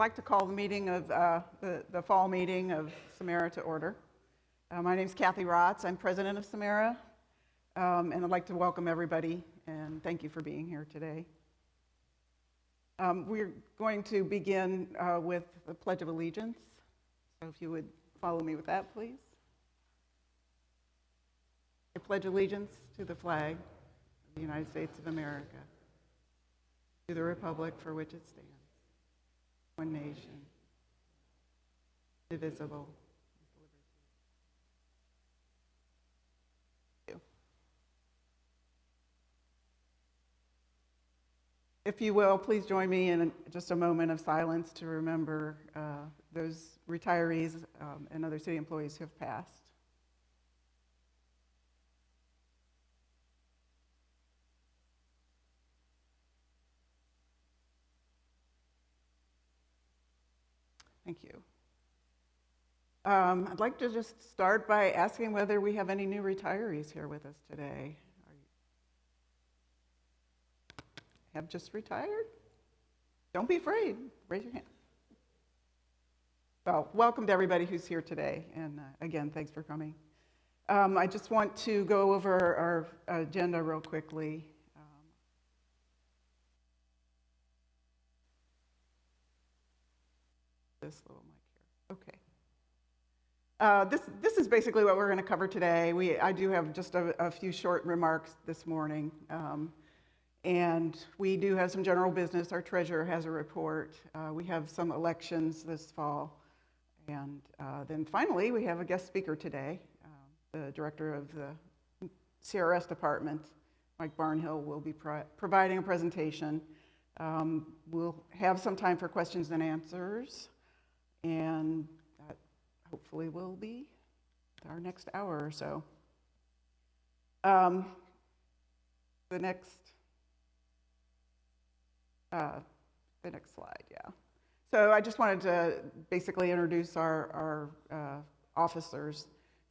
like to call the meeting of the fall meeting of Cmera to order. My name is Kathy Rotz. I'm president of Cmera, and I'd like to welcome everybody and thank you for being here today. We're going to begin with the Pledge of Allegiance. So if you would follow me with that, please. I pledge allegiance to the flag of the United States of America, to the republic for which it stands, one nation, indivisible, with liberty. If you will, please join me in just a moment of silence to remember those retirees and other city employees who have passed. Thank you. I'd like to just start by asking whether we have any new retirees here with us today. Have just retired? Don't be afraid. Raise your hand. Well, welcome to everybody who's here today. And again, thanks for coming. I just want to go over our agenda real quickly. This little mic here. Okay. This is basically what we're going to cover today. I do have just a few short remarks this morning. And we do have some general business. Our treasurer has a report. We have some elections this fall. And then finally, we have a guest speaker today. The director of the CRS department, Mike Barnhill, will be providing a presentation. We'll have some time for questions and answers. And that hopefully will be our next hour or so. The next slide, yeah. So I just wanted to basically introduce our officers.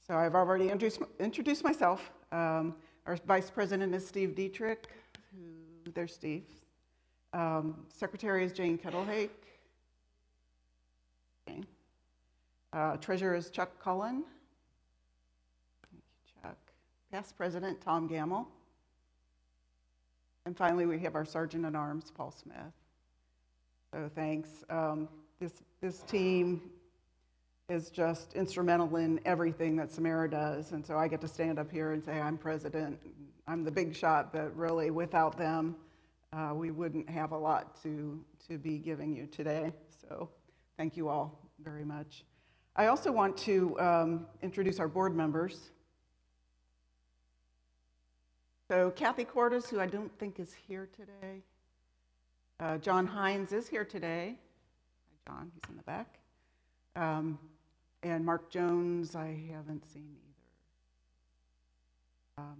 So I've already introduced myself. Our vice president is Steve Dietrich. There's Steve. Secretary is Jane Kettlehake. Treasurer is Chuck Cullen. Thank you, Chuck. Past president, Tom Gamble. And finally, we have our Sergeant at Arms, Paul Smith. So thanks. This team is just instrumental in everything that Cmera does. And so I get to stand up here and say I'm president. I'm the big shot, but really without them, we wouldn't have a lot to be giving you today. So thank you all very much. I also want to introduce our board members. So Kathy Cordes, who I don't think is here today. John Hines is here today. Hi, John, he's in the back. And Mark Jones, I haven't seen either.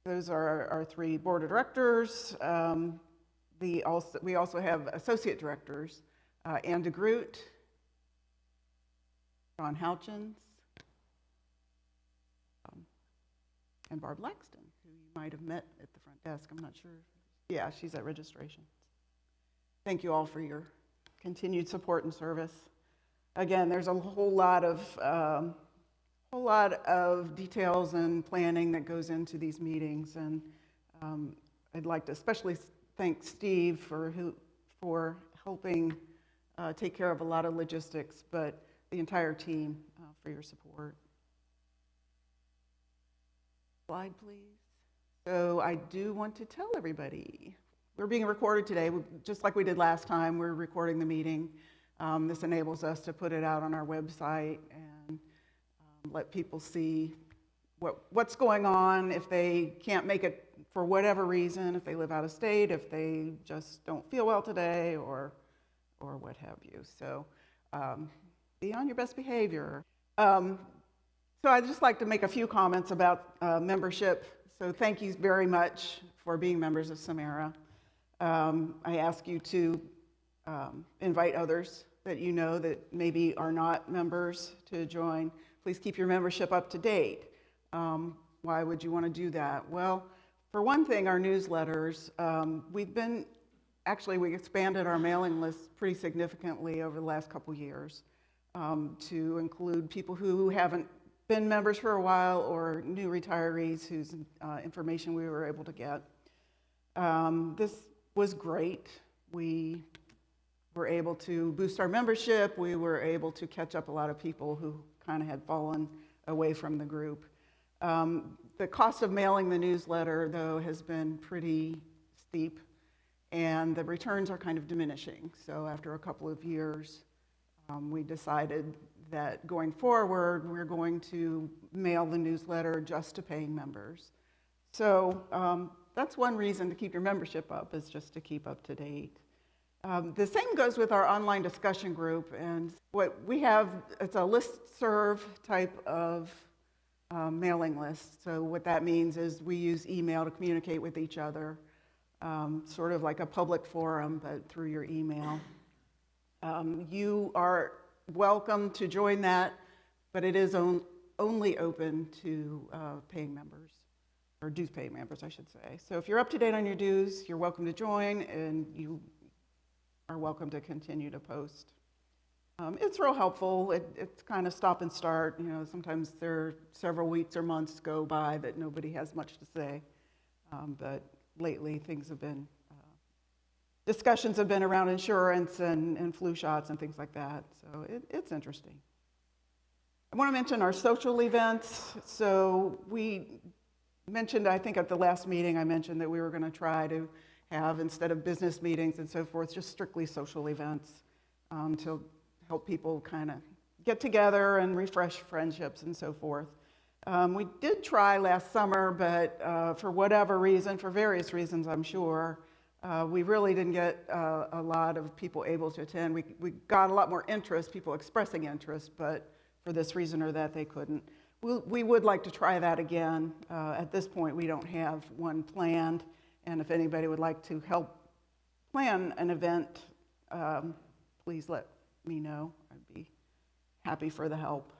Those are our three board of directors. We also have associate directors, Ann DeGroot, John Houchins, and Barb Laxton, who you might have met at the front desk. I'm not sure. Yeah, she's at registration. Thank you all for your continued support and service. Again, there's a whole lot of details and planning that goes into these meetings, and I'd like to especially thank Steve for helping take care of a lot of logistics, but the entire team for your support. Slide, please. So I do want to tell everybody, we're being recorded today, just like we did last time. We're recording the meeting. This enables us to put it out on our website and let people see what's going on if they can't make it for whatever reason, if they live out of state, if they just don't feel well today, or what have you. So be on your best behavior. So I'd just like to make a few comments about membership. So thank you very much for being members of Cmera. I ask you to invite others that you know that maybe are not members to join. Please keep your membership up to date. Why would you want to do that? Well, for one thing, our newsletters, we've been actually, we expanded our mailing list pretty significantly over the last couple years to include people who haven't been members for a while or new retirees whose information we were able to get. This was great. We were able to boost our membership. We were able to catch up a lot of people who kind of had fallen away from the group. The cost of mailing the newsletter, though, has been pretty steep, and the returns are kind of diminishing. So after a couple of years, we decided that going forward, we're going to mail the newsletter just to paying members. So that's one reason to keep your membership up, is just to keep up to date. The same goes with our online discussion group, and what we have, it's a listserv type of mailing list. So what that means is we use email to communicate with each other, sort of like a public forum, but through your email. You are welcome to join that, but it is only open to paying members, or dues paying members, I should say. So if you're up to date on your dues, you're welcome to join, and you are welcome to continue to post. It's real helpful. It's kind of stop and start. You know, sometimes there are several weeks or months go by that nobody has much to say, but lately things have been, discussions have been around insurance and flu shots and things like that, so it's interesting. I want to mention our social events. So we mentioned, I think at the last meeting, I mentioned that we were going to try to have, instead of business meetings and so forth, just strictly social events to help people kind of get together and refresh friendships and so forth. We did try last summer, but for whatever reason, for various reasons I'm sure, we really didn't get a lot of people able to attend. We got a lot more interest, people expressing interest, but for this reason or that they couldn't. We would like to try that again. At this point we don't have one planned, and if anybody would like to help plan an event, please let me know. I'd be happy for the help.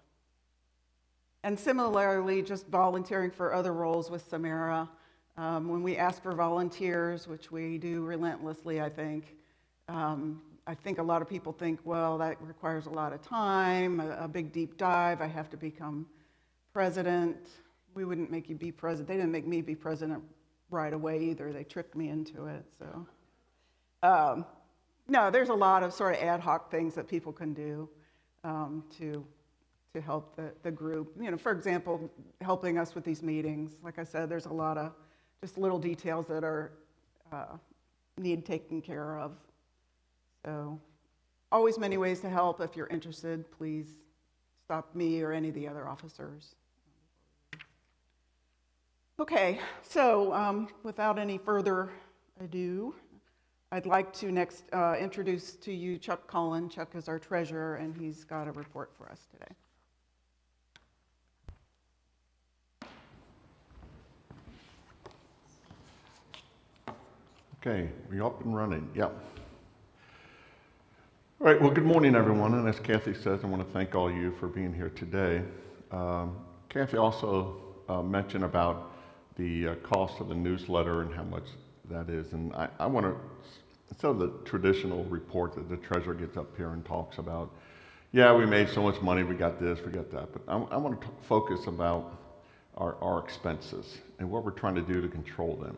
And similarly, just volunteering for other roles with Cmera. When we ask for volunteers, which we do relentlessly, I think a lot of people think, well, that requires a lot of time, a big deep dive, I have to become president. We wouldn't make you be president. They didn't make me be president right away either. They tricked me into it. So no, there's a lot of sort of ad hoc things that people can do to help the group. You know, for example, helping us with these meetings. Like I said, there's a lot of just little details that are need taken care of. So always many ways to help. If you're interested, please stop me or any of the other officers. Okay, so without any further ado, I'd like to next introduce to you Chuck Cullen. Chuck is our treasurer, and he's got a report for us today. Okay, we up and running, yep. All right, well, good morning, everyone, and as Kathy says, I want to thank all of you for being here today. Kathy also mentioned about the cost of the newsletter and how much that is, and I want to, instead of the traditional report that the treasurer gets up here and talks about, yeah, we made so much money, we got this, we got that, but I want to focus about our expenses and what we're trying to do to control them,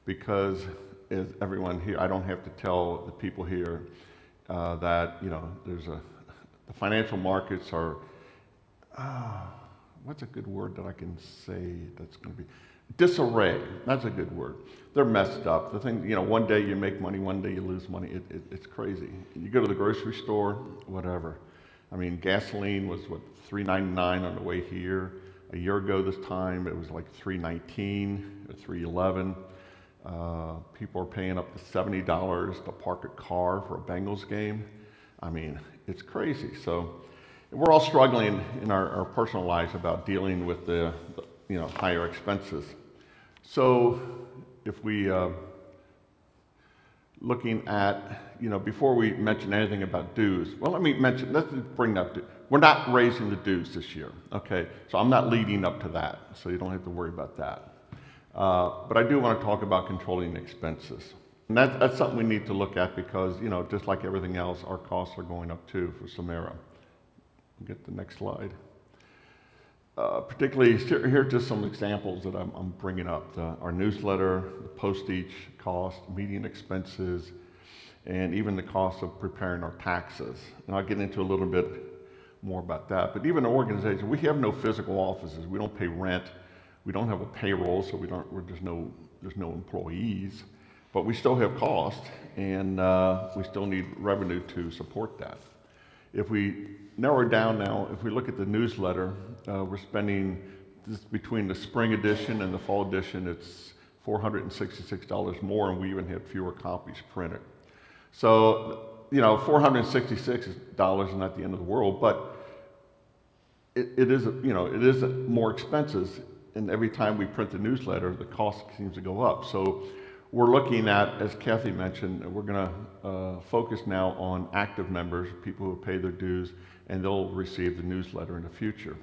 because as everyone here, I don't have to tell the people here that, you know, the financial markets are, what's a good word that I can say that's going to be, disarray. That's a good word. They're messed up. The thing, you know, one day you make money, one day you lose money. It's crazy. You go to the grocery store, whatever. I mean, gasoline was what, $3.99 on the way here. A year ago this time, it was like $3.19 or $3.11. People are paying up to $70 to park a car for a Bengals game. I mean, it's crazy. So we're all struggling in our personal lives about dealing with the higher expenses. So if we, looking at, before we mention anything about dues, well, let's bring up, we're not raising the dues this year, okay? So I'm not leading up to that, so you don't have to worry about that. But I do want to talk about controlling expenses. And that's something we need to look at because, just like everything else, our costs are going up too for Cmera. We'll get the next slide. Particularly, here are just some examples that I'm bringing up. Our newsletter, the postage cost, meeting expenses, and even the cost of preparing our taxes. And I'll get into a little bit more about that. But even an organization, we have no physical offices. We don't pay rent. We don't have a payroll, so there's no employees. But we still have cost, and we still need revenue to support that. If we narrow it down now, if we look at the newsletter, we're spending between the spring edition and the fall edition, it's $466 more, and we even had fewer copies printed. So, $466 is not the end of the world, but it is more expenses, and every time we print the newsletter, the cost seems to go up. So we're looking at, as Kathy mentioned, we're going to focus now on active members, people who pay their dues, and they'll receive the newsletter in the future.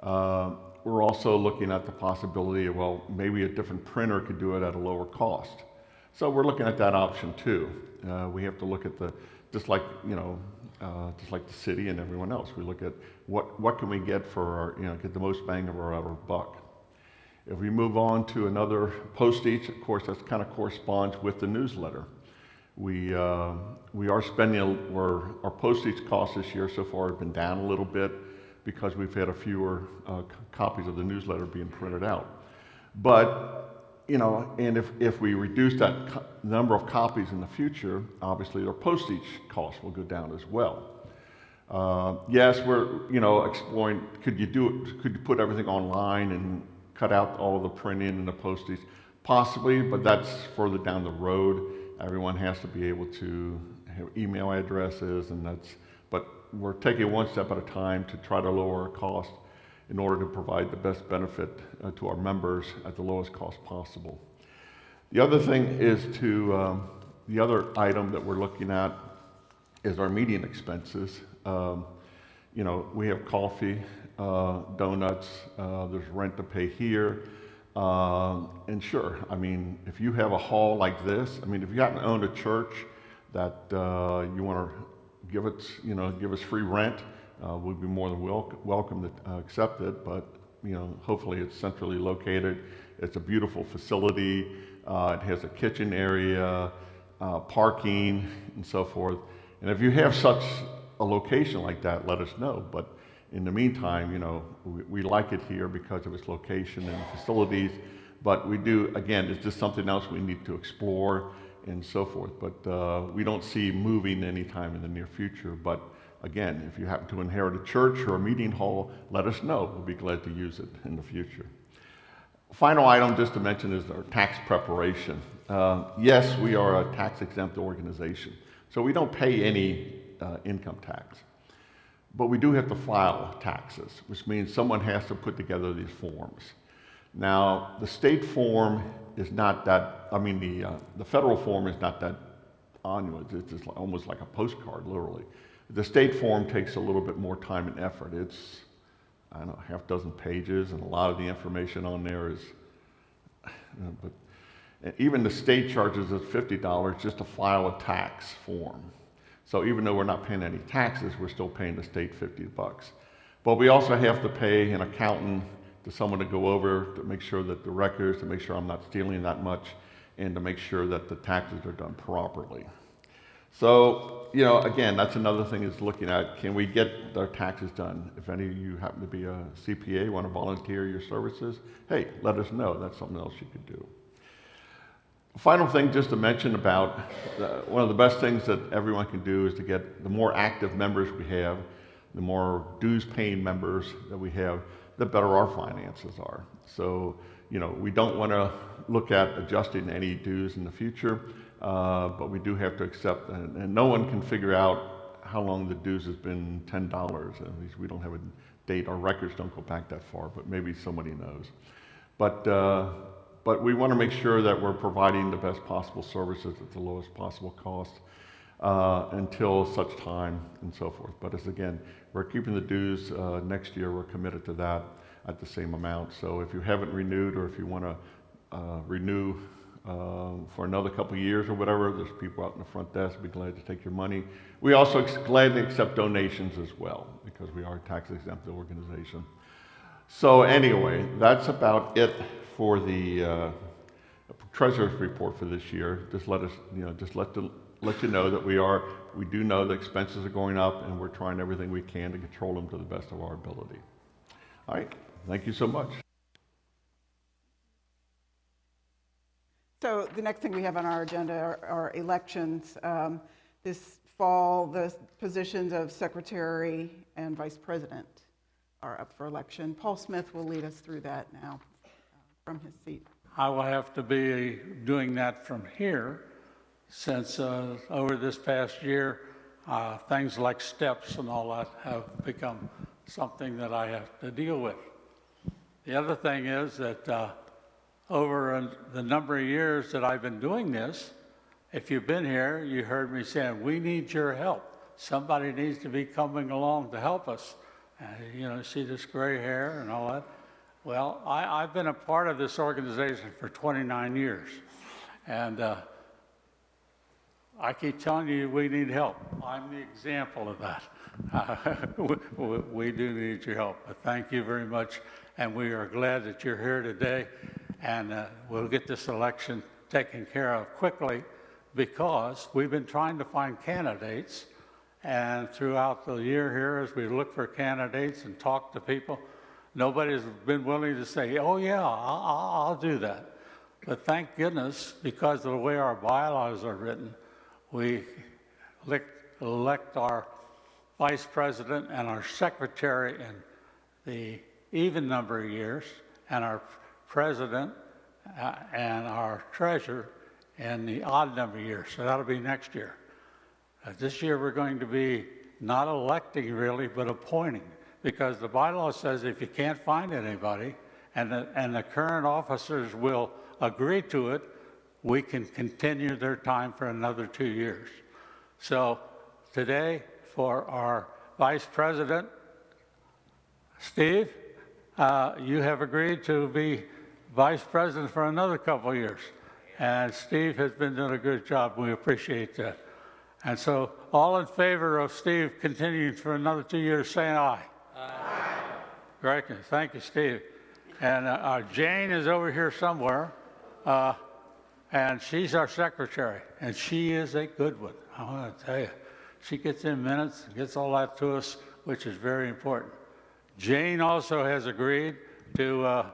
We're also looking at the possibility of, maybe a different printer could do it at a lower cost. So we're looking at that option too. We have to look at just like the city and everyone else. We look at what can we get for get the most bang of our buck. If we move on to another postage, of course, that kind of corresponds with the newsletter. We are spending, our postage costs this year so far have been down a little bit because we've had a fewer copies of the newsletter being printed out. But, and if we reduce that number of copies in the future, obviously our postage costs will go down as well. Yes, we're, exploring, could you put everything online and cut out all the printing and the postage? Possibly, but that's further down the road. Everyone has to be able to have email addresses, but we're taking one step at a time to try to lower our cost in order to provide the best benefit to our members at the lowest cost possible. The other thing is the other item that we're looking at is our meeting expenses. We have coffee, donuts, there's rent to pay here. And sure, if you have a hall like this, if you happen to own a church that you want to give us free rent, we'd be more than welcome to accept it. But hopefully it's centrally located. It's a beautiful facility. It has a kitchen area, parking, and so forth. And if you have such a location like that, let us know. But in the meantime, we like it here because of its location and facilities, but we do, again, it's just something else we need to explore and so forth. But we don't see moving anytime in the near future. But again, if you happen to inherit a church or a meeting hall, let us know. We'll be glad to use it in the future. Final item just to mention is our tax preparation. Yes, we are a tax-exempt organization, so we don't pay any income tax. But we do have to file taxes, which means someone has to put together these forms. Now, the state form is not that, the federal form is not that onerous. It's just almost like a postcard, literally. The state form takes a little bit more time and effort. It's, half dozen pages, and a lot of the information on there is, but even the state charges us $50 just to file a tax form. So even though we're not paying any taxes, we're still paying the state $50. But we also have to pay an accountant, to someone to go over to make sure that the records, to make sure I'm not stealing that much, and to make sure that the taxes are done properly. So, again, that's another thing is looking at, can we get our taxes done? If any of you happen to be a CPA, want to volunteer your services, hey, let us know. That's something else you could do. Final thing just to mention about one of the best things that everyone can do is to get the more active members we have, the more dues paying members that we have, the better our finances are. So, we don't want to look at adjusting any dues in the future, but we do have to accept, and no one can figure out how long the dues has been $10. At least we don't have a date. Our records don't go back that far, but maybe somebody knows. But we want to make sure that we're providing the best possible services at the lowest possible cost until such time and so forth. But again, we're keeping the dues next year. We're committed to that at the same amount. So if you haven't renewed, or if you want to renew for another couple of years or whatever. There's people out in the front desk, be glad to take your money. We also gladly accept donations as well, because we are a tax-exempt organization. So anyway, that's about it for the treasurer's report for this year. Just let us, just let you know that we do know the expenses are going up, and we're trying everything we can to control them to the best of our ability. All right, thank you so much. So the next thing we have on our agenda are elections. This fall, the positions of secretary and vice president are up for election. Paul Smith will lead us through that now from his seat. I will have to be doing that from here, since over this past year, things like steps and all that have become something that I have to deal with. The other thing is that over the number of years that I've been doing this, if you've been here, you heard me saying, we need your help. Somebody needs to be coming along to help us. See this gray hair and all that? Well, I've been a part of this organization for 29 years. And I keep telling you, we need help. I'm the example of that. We do need your help. But thank you very much. And we are glad that you're here today. And we'll get this election taken care of quickly, because we've been trying to find candidates. And throughout the year here, as we look for candidates and talk to people, nobody's been willing to say, oh yeah, I'll do that. But thank goodness, because of the way our bylaws are written, we elect our vice president and our secretary in the even number of years, and our president and our treasurer in the odd number of years. So that'll be next year. This year we're going to be not electing really, but appointing, because the bylaw says if you can't find anybody and the current officers will agree to it, we can continue their time for another 2 years. So today, for our vice president, Steve, you have agreed to be vice president for another couple of years. And Steve has been doing a good job. We appreciate that. And so all in favor of Steve continuing for another 2 years, saying aye. Aye. Great. Thank you, Steve. And Jane is over here somewhere. And she's our secretary. And she is a good one, I want to tell you. She gets in minutes and gets all that to us, which is very important. Jane also has agreed to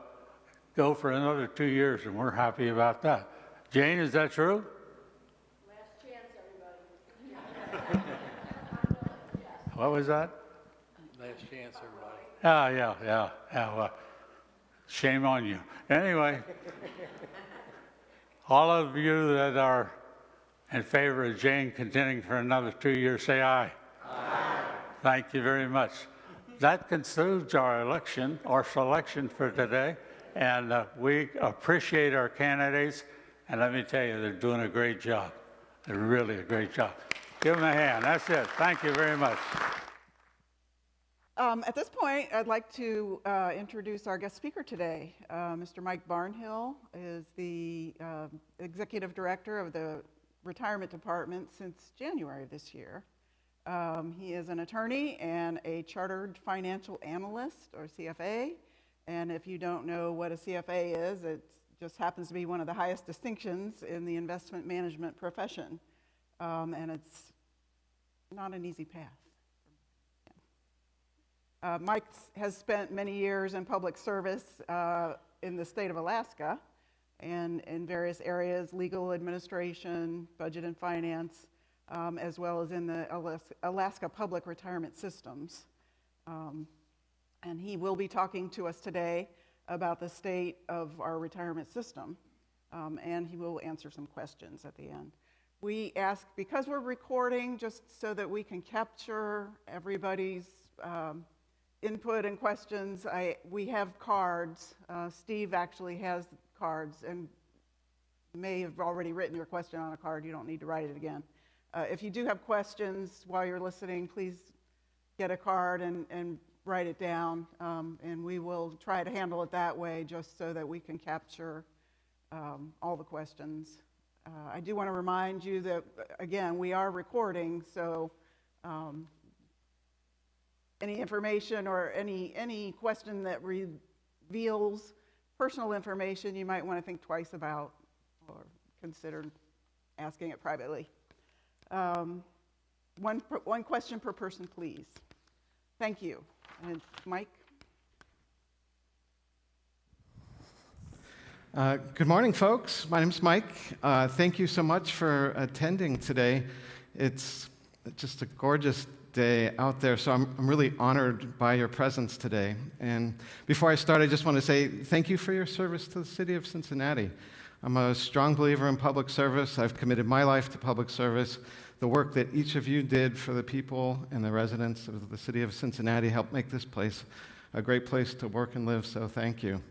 go for another 2 years, and we're happy about that. Jane, is that true? Last chance, everybody. What was that? Last chance, everybody. Yeah. Well, shame on you. Anyway, all of you that are in favor of Jane continuing for another 2 years, say aye. Aye. Thank you very much. That concludes our election, our selection for today, and we appreciate our candidates, and let me tell you, they're doing a great job. They're really a great job. Give them a hand. That's it. Thank you very much. At this point, I'd like to introduce our guest speaker today. Mr. Mike Barnhill is the Executive Director of the Retirement Department since January of this year. He is an attorney and a Chartered Financial Analyst, or CFA. And if you don't know what a CFA is, it just happens to be one of the highest distinctions in the investment management profession. And it's not an easy path. Mike has spent many years in public service in the state of Alaska and in various areas, legal administration, budget and finance, as well as in the Alaska public retirement systems. And he will be talking to us today about the state of our retirement system, and he will answer some questions at the end. We ask, because we're recording, just so that we can capture everybody's input and questions, we have cards. Steve actually has cards, and you may have already written your question on a card. You don't need to write it again. If you do have questions while you're listening, please get a card and write it down, and we will try to handle it that way, just so that we can capture all the questions. I do want to remind you that, again, we are recording, so any information or any question that reveals personal information, you might want to think twice about or consider asking it privately. One question per person, please. Thank you. And Mike? Good morning, folks. My name's Mike. Thank you so much for attending today. It's just a gorgeous day out there, so I'm really honored by your presence today. And before I start, I just want to say thank you for your service to the city of Cincinnati. I'm a strong believer in public service. I've committed my life to public service. The work that each of you did for the people and the residents of the city of Cincinnati helped make this place a great place to work and live, so thank you.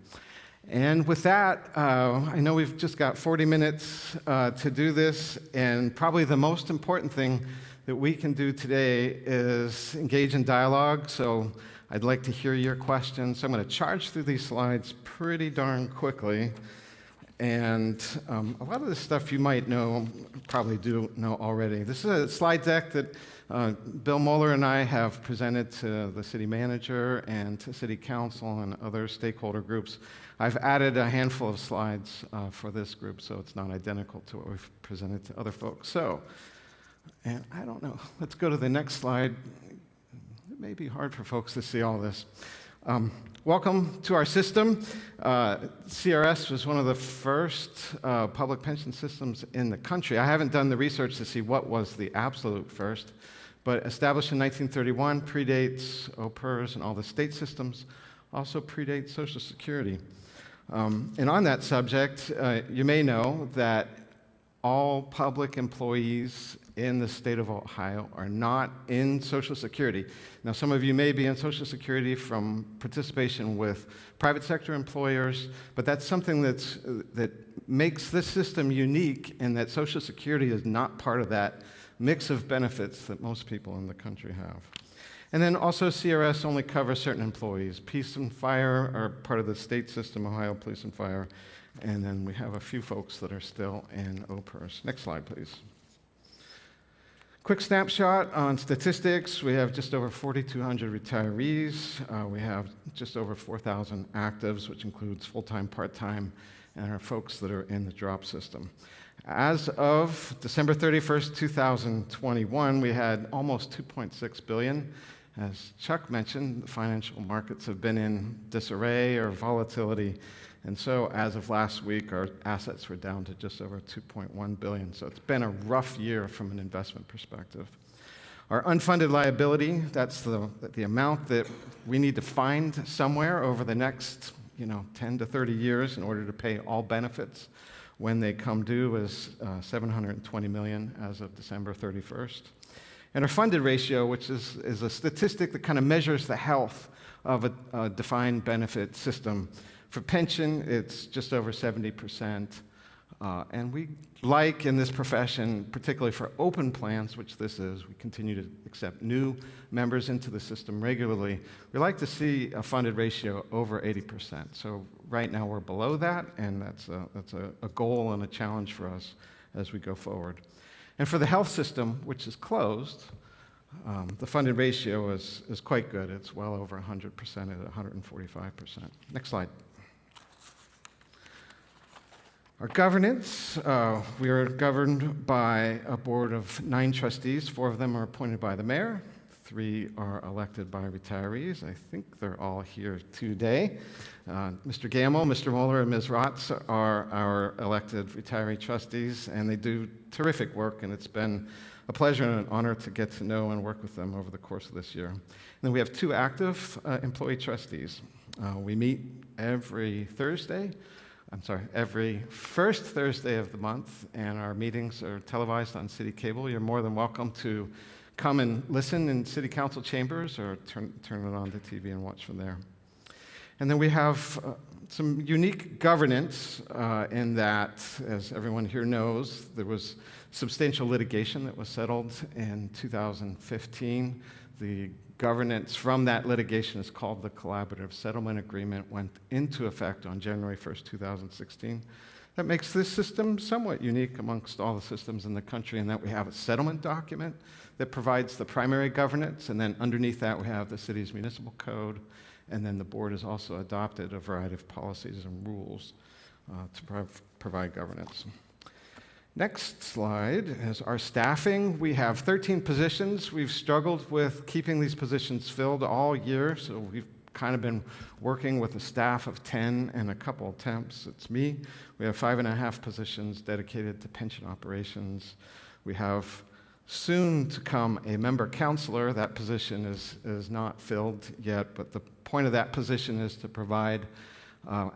And with that, I know we've just got 40 minutes to do this, and probably the most important thing that we can do today is engage in dialogue, so I'd like to hear your questions. So I'm going to charge through these slides pretty darn quickly, and a lot of this stuff you might know, probably do know already. This is a slide deck that Bill Moeller and I have presented to the city manager and to city council and other stakeholder groups. I've added a handful of slides for this group, so it's not identical to what we've presented to other folks. So, and I don't know, let's go to the next slide. It may be hard for folks to see all this. Welcome to our system. CRS was one of the first public pension systems in the country. I haven't done the research to see what was the absolute first, but established in 1931, predates OPERS and all the state systems, also predates Social Security. And on that subject, you may know that all public employees in the state of Ohio are not in Social Security. Now, some of you may be in Social Security from participation with private sector employers, but that's something that makes this system unique in that Social Security is not part of that mix of benefits that most people in the country have. And then also CRS only covers certain employees. Police and fire are part of the state system, Ohio Police and Fire. And then we have a few folks that are still in OPERS. Next slide, please. Quick snapshot on statistics. We have just over 4,200 retirees. We have just over 4,000 actives, which includes full-time, part-time, and our folks that are in the drop system. As of December 31st, 2021, we had almost $2.6 billion. As Chuck mentioned, the financial markets have been in disarray or volatility, and so as of last week, our assets were down to just over $2.1 billion. So it's been a rough year from an investment perspective. Our unfunded liability, that's the amount that we need to find somewhere over the next 10 to 30 years in order to pay all benefits when they come due, is $720 million as of December 31st. And our funded ratio, which is a statistic that kind of measures the health of a defined benefit system. For pension, it's just over 70%. And we like in this profession, particularly for open plans, which this is, we continue to accept new members into the system regularly. We like to see a funded ratio over 80%. So right now we're below that, and that's a goal and a challenge for us as we go forward. And for the health system, which is closed, the funded ratio is quite good. It's well over 100% at 145%. Next slide. Our governance, we are governed by a board of 9 trustees. 4 of them are appointed by the mayor. 3 are elected by retirees. I think they're all here today. Mr. Gamble, Mr. Moeller, and Ms. Rotz are our elected retiree trustees, and they do terrific work, and it's been a pleasure and an honor to get to know and work with them over the course of this year. And then we have 2 active employee trustees. We meet every first Thursday of the month, and our meetings are televised on city cable. You're more than welcome to come and listen in city council chambers or turn it on to TV and watch from there. And then we have some unique governance in that, as everyone here knows, there was substantial litigation that was settled in 2015. The governance from that litigation is called the Collaborative Settlement Agreement, went into effect on January 1st, 2016. That makes this system somewhat unique amongst all the systems in the country in that we have a settlement document that provides the primary governance, and then underneath that we have the city's municipal code, and then the board has also adopted a variety of policies and rules to provide governance. Next slide is our staffing. We have 13 positions. We've struggled with keeping these positions filled all year, so we've kind of been working with a staff of 10 and a couple of temps. It's me. We have 5.5 positions dedicated to pension operations. We have soon to come a member counselor. That position is not filled yet, but the point of that position is to provide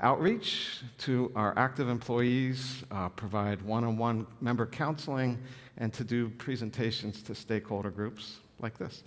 outreach to our active employees, provide one-on-one member counseling, and to do presentations to stakeholder groups like this.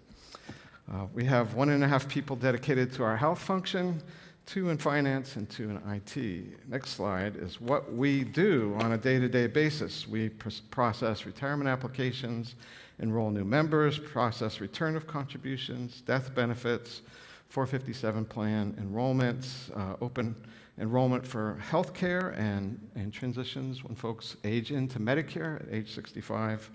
We have 1.5 people dedicated to our health function, 2 in finance, and 2 in IT. Next slide is what we do on a day-to-day basis. We process retirement applications, enroll new members, process return of contributions, death benefits, 457 plan enrollments, open enrollment for healthcare and transitions when folks age into Medicare at age 65.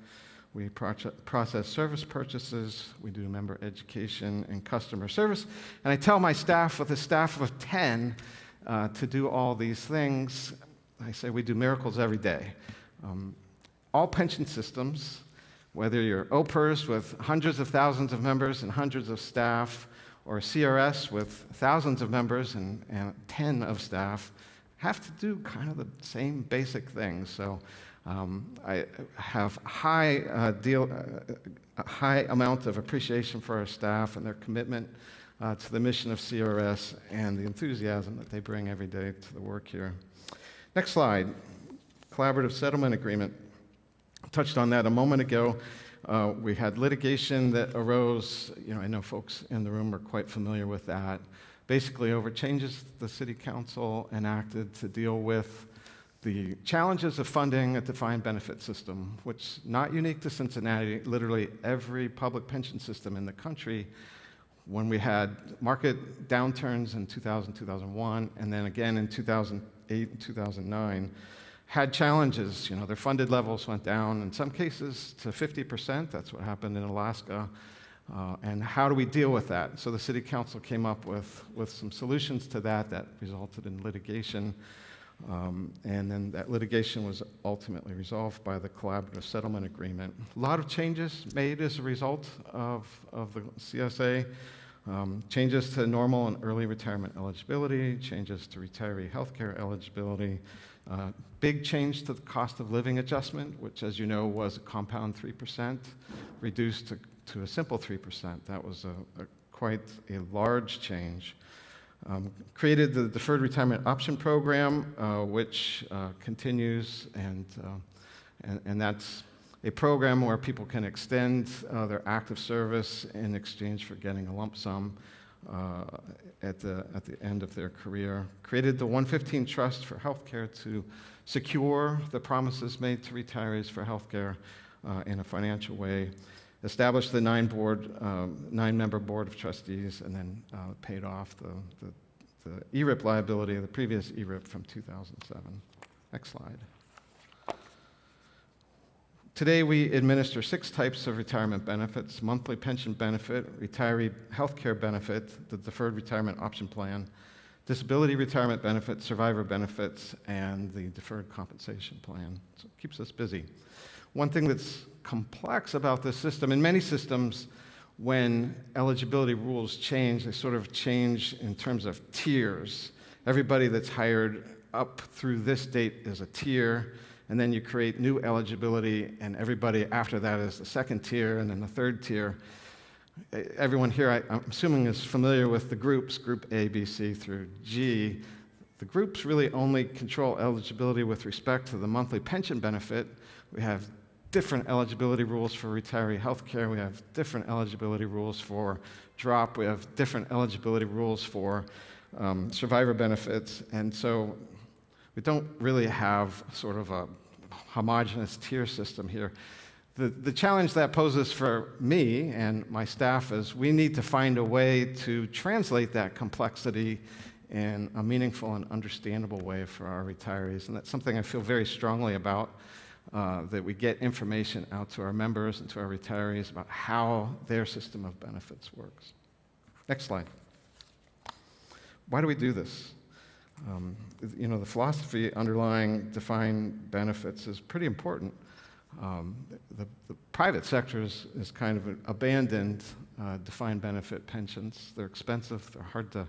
We process service purchases, we do member education and customer service. And I tell my staff, with a staff of 10, to do all these things. I say we do miracles every day. All pension systems, whether you're OPERS with hundreds of thousands of members and hundreds of staff, or CRS with thousands of members and 10 of staff, have to do kind of the same basic things. So I have a high amount of appreciation for our staff and their commitment to the mission of CRS and the enthusiasm that they bring every day to the work here. Next slide, collaborative settlement agreement. I touched on that a moment ago. We had litigation that arose. I know folks in the room are quite familiar with that. Basically, over changes the City Council enacted to deal with the challenges of funding a defined benefit system, which is not unique to Cincinnati. Literally every public pension system in the country, when we had market downturns in 2000, 2001, and then again in 2008 and 2009, had challenges. Their funded levels went down, in some cases to 50%. That's what happened in Alaska. And how do we deal with that? So the City Council came up with some solutions to that resulted in litigation. And then that litigation was ultimately resolved by the collaborative settlement agreement. A lot of changes made as a result of the CSA. Changes to normal and early retirement eligibility, changes to retiree healthcare eligibility, big change to the cost of living adjustment, which, as you know, was a compound 3%, reduced to a simple 3%. That was quite a large change. Created the Deferred Retirement Option Program, which continues, and that's a program where people can extend their active service in exchange for getting a lump sum at the end of their career. Created the 115 Trust for Healthcare to secure the promises made to retirees for healthcare in a financial way. Established the 9-member board of trustees, and then paid off the ERIP liability of the previous ERIP from 2007. Next slide. Today, we administer 6 types of retirement benefits: monthly pension benefit, retiree healthcare benefit, the Deferred Retirement Option Plan, disability retirement benefit, survivor benefits, and the Deferred Compensation Plan. So it keeps us busy. One thing that's complex about this system, in many systems, when eligibility rules change, they sort of change in terms of tiers. Everybody that's hired up through this date is a tier, and then you create new eligibility, and everybody after that is the second tier, and then the third tier. Everyone here, I'm assuming, is familiar with the groups, Group A, B, C through G. The groups really only control eligibility with respect to the monthly pension benefit. We have different eligibility rules for retiree healthcare. We have different eligibility rules for DROP. We have different eligibility rules for survivor benefits. And so we don't really have sort of a homogeneous tier system here. The challenge that poses for me and my staff is we need to find a way to translate that complexity in a meaningful and understandable way for our retirees. And that's something I feel very strongly about, that we get information out to our members and to our retirees about how their system of benefits works. Next slide. Why do we do this? The philosophy underlying defined benefits is pretty important. The private sector is kind of abandoned defined benefit pensions. They're expensive, they're hard to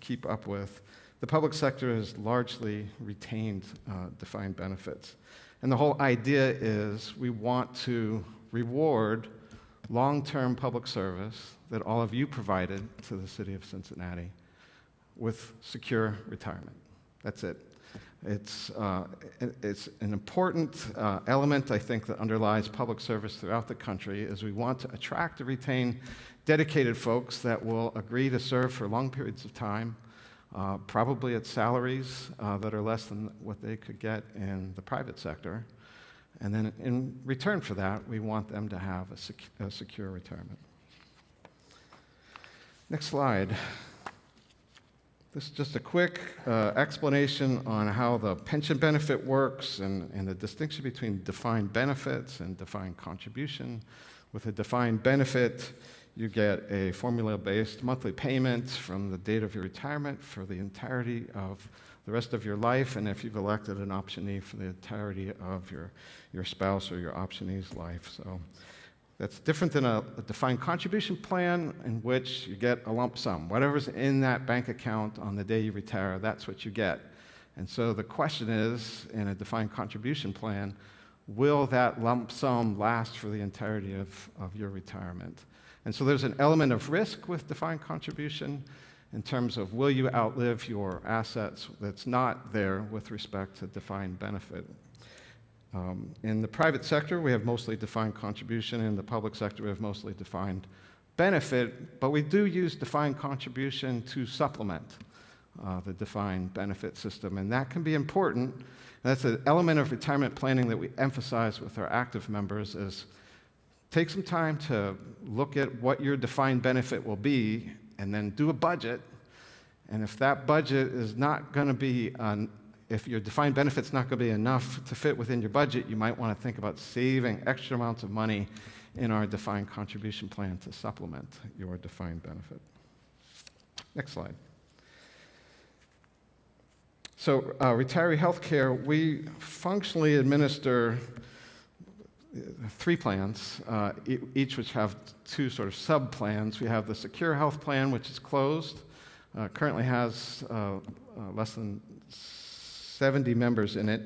keep up with. The public sector has largely retained defined benefits. And the whole idea is we want to reward long-term public service that all of you provided to the city of Cincinnati with secure retirement. That's it. It's an important element, I think, that underlies public service throughout the country, is we want to attract and retain dedicated folks that will agree to serve for long periods of time, probably at salaries that are less than what they could get in the private sector. And then in return for that, we want them to have a secure retirement. Next slide. This is just a quick explanation on how the pension benefit works and the distinction between defined benefits and defined contribution. With a defined benefit, you get a formula-based monthly payment from the date of your retirement for the entirety of the rest of your life, and if you've elected an optionee, for the entirety of your spouse or your optionee's life. So that's different than a defined contribution plan in which you get a lump sum. Whatever's in that bank account on the day you retire, that's what you get. And so the question is, in a defined contribution plan, will that lump sum last for the entirety of your retirement? And so there's an element of risk with defined contribution in terms of will you outlive your assets that's not there with respect to defined benefit. In the private sector, we have mostly defined contribution. In the public sector, we have mostly defined benefit, but we do use defined contribution to supplement the defined benefit system, and that can be important. That's an element of retirement planning that we emphasize with our active members is take some time to look at what your defined benefit will be and then do a budget. And if that budget is not going to be if your defined benefit's not going to be enough to fit within your budget, you might want to think about saving extra amounts of money in our defined contribution plan to supplement your defined benefit. Next slide. So, Retiree Healthcare, we functionally administer 3 plans, each which have 2 sort of sub-plans. We have the Secure Health Plan, which is closed, currently has less than 70 members in it,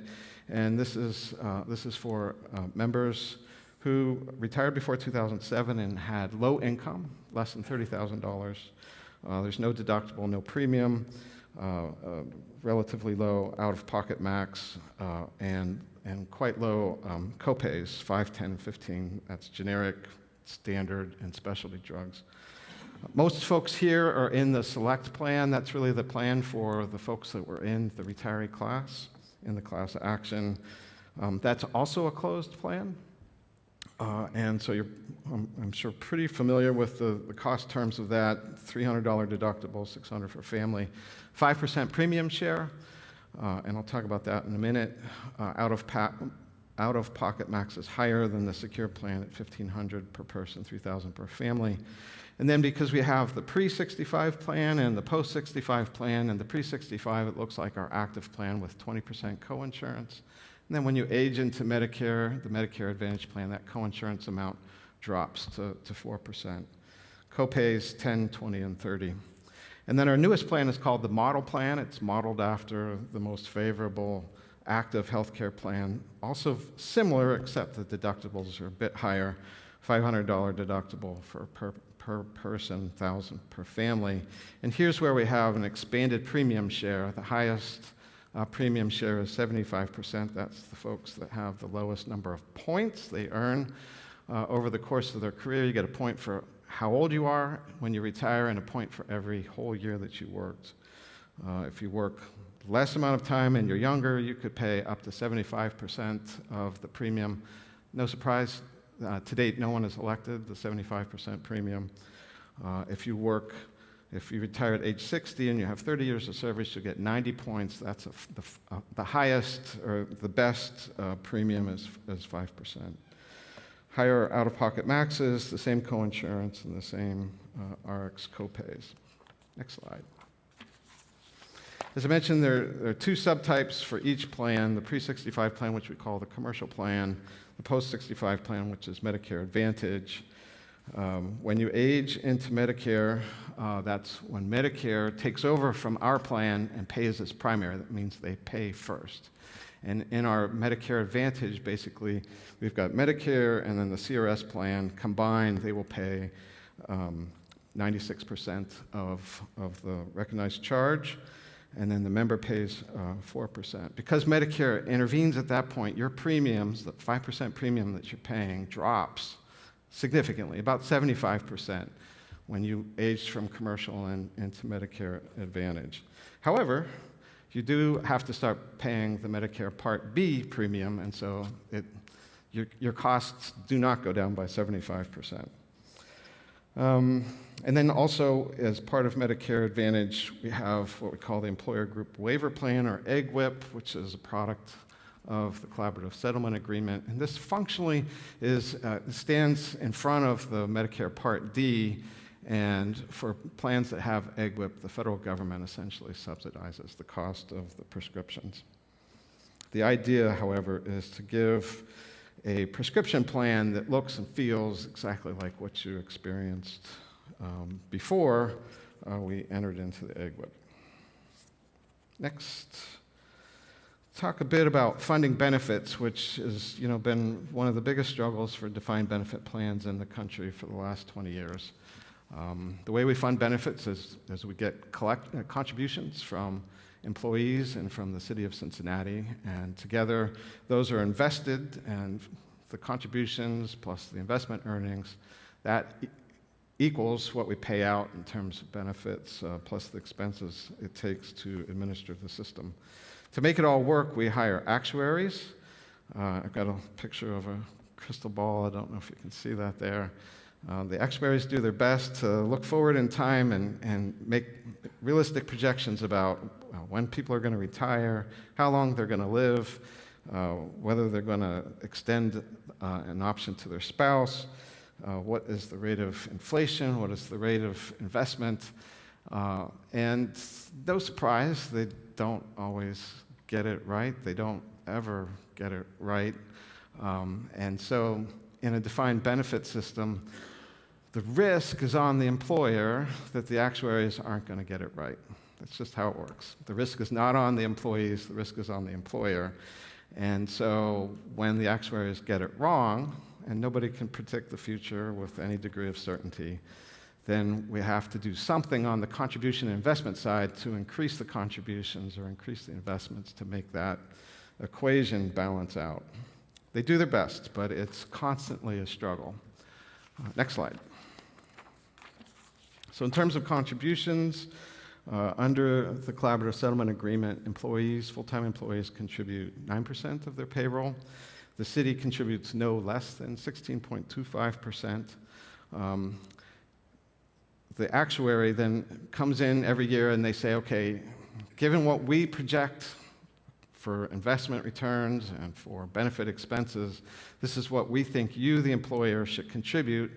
and this is for members who retired before 2007 and had low income, less than $30,000. There's no deductible, no premium, relatively low out-of-pocket max, and quite low copays, 5, 10, 15. That's generic, standard, and specialty drugs. Most folks here are in the Select plan. That's really the plan for the folks that were in the retiree class, in the class action. That's also a closed plan. And so you're, I'm sure, pretty familiar with the cost terms of that. $300 deductible, $600 for family, 5% premium share, and I'll talk about that in a minute. Out-of-pocket max is higher than the secure plan at $1,500 per person, $3,000 per family. And then because we have the pre-65 plan and the post-65 plan, and the pre-65, it looks like our active plan with 20% coinsurance. And then when you age into Medicare, the Medicare Advantage plan, that coinsurance amount drops to 4%. Copays 10, 20, and 30. And then our newest plan is called the Model Plan. It's modeled after the most favorable active healthcare plan. Also similar, except the deductibles are a bit higher. $500 deductible for per person, $1,000 per family. And here's where we have an expanded premium share. The highest premium share is 75%. That's the folks that have the lowest number of points they earn over the course of their career. You get a point for how old you are when you retire and a point for every whole year that you worked. If you work less amount of time and you're younger, you could pay up to 75% of the premium. No surprise, to date, no one has elected the 75% premium. If you work If you retire at age 60 and you have 30 years of service, you'll get 90 points. That's the highest or the best premium is 5%. Higher out-of-pocket maxes, the same coinsurance, and the same RX copays. Next slide. As I mentioned, there are two subtypes for each plan, the pre-65 plan, which we call the commercial plan, the post-65 plan, which is Medicare Advantage. When you age into Medicare, that's when Medicare takes over from our plan and pays as primary. That means they pay first. And in our Medicare Advantage, basically, we've got Medicare and then the CRS plan. Combined, they will pay 96% of the recognized charge, and then the member pays 4%. Because Medicare intervenes at that point, your premiums, the 5% premium that you're paying, drops significantly, about 75%, when you age from commercial and into Medicare Advantage. However, you do have to start paying the Medicare Part B premium, and so your costs do not go down by 75%. And then also, as part of Medicare Advantage, we have what we call the Employer Group Waiver Plan, or EGWIP, which is a product of the Collaborative Settlement Agreement. And this functionally stands in front of the Medicare Part D, and for plans that have EGWIP, the federal government essentially subsidizes the cost of the prescriptions. The idea, however, is to give a prescription plan that looks and feels exactly like what you experienced before we entered into the EGWIP. Next, talk a bit about funding benefits, which has been one of the biggest struggles for defined benefit plans in the country for the last 20 years. The way we fund benefits is we get contributions from employees and from the city of Cincinnati, and together those are invested, and the contributions plus the investment earnings, that equals what we pay out in terms of benefits plus the expenses it takes to administer the system. To make it all work, we hire actuaries. I've got a picture of a crystal ball. I don't know if you can see that there. The actuaries do their best to look forward in time and make realistic projections about when people are going to retire, how long they're going to live, whether they're going to extend an option to their spouse, what is the rate of inflation, what is the rate of investment. And no surprise, they don't always get it right. They don't ever get it right. And so in a defined benefit system, the risk is on the employer that the actuaries aren't going to get it right. That's just how it works. The risk is not on the employees, the risk is on the employer. And so when the actuaries get it wrong, and nobody can predict the future with any degree of certainty, then we have to do something on the contribution and investment side to increase the contributions or increase the investments to make that equation balance out. They do their best, but it's constantly a struggle. Next slide. So in terms of contributions, under the Collaborative Settlement Agreement, employees, full-time employees, contribute 9% of their payroll. The city contributes no less than 16.25%. The actuary then comes in every year and they say, okay, given what we project for investment returns and for benefit expenses, this is what we think you, the employer, should contribute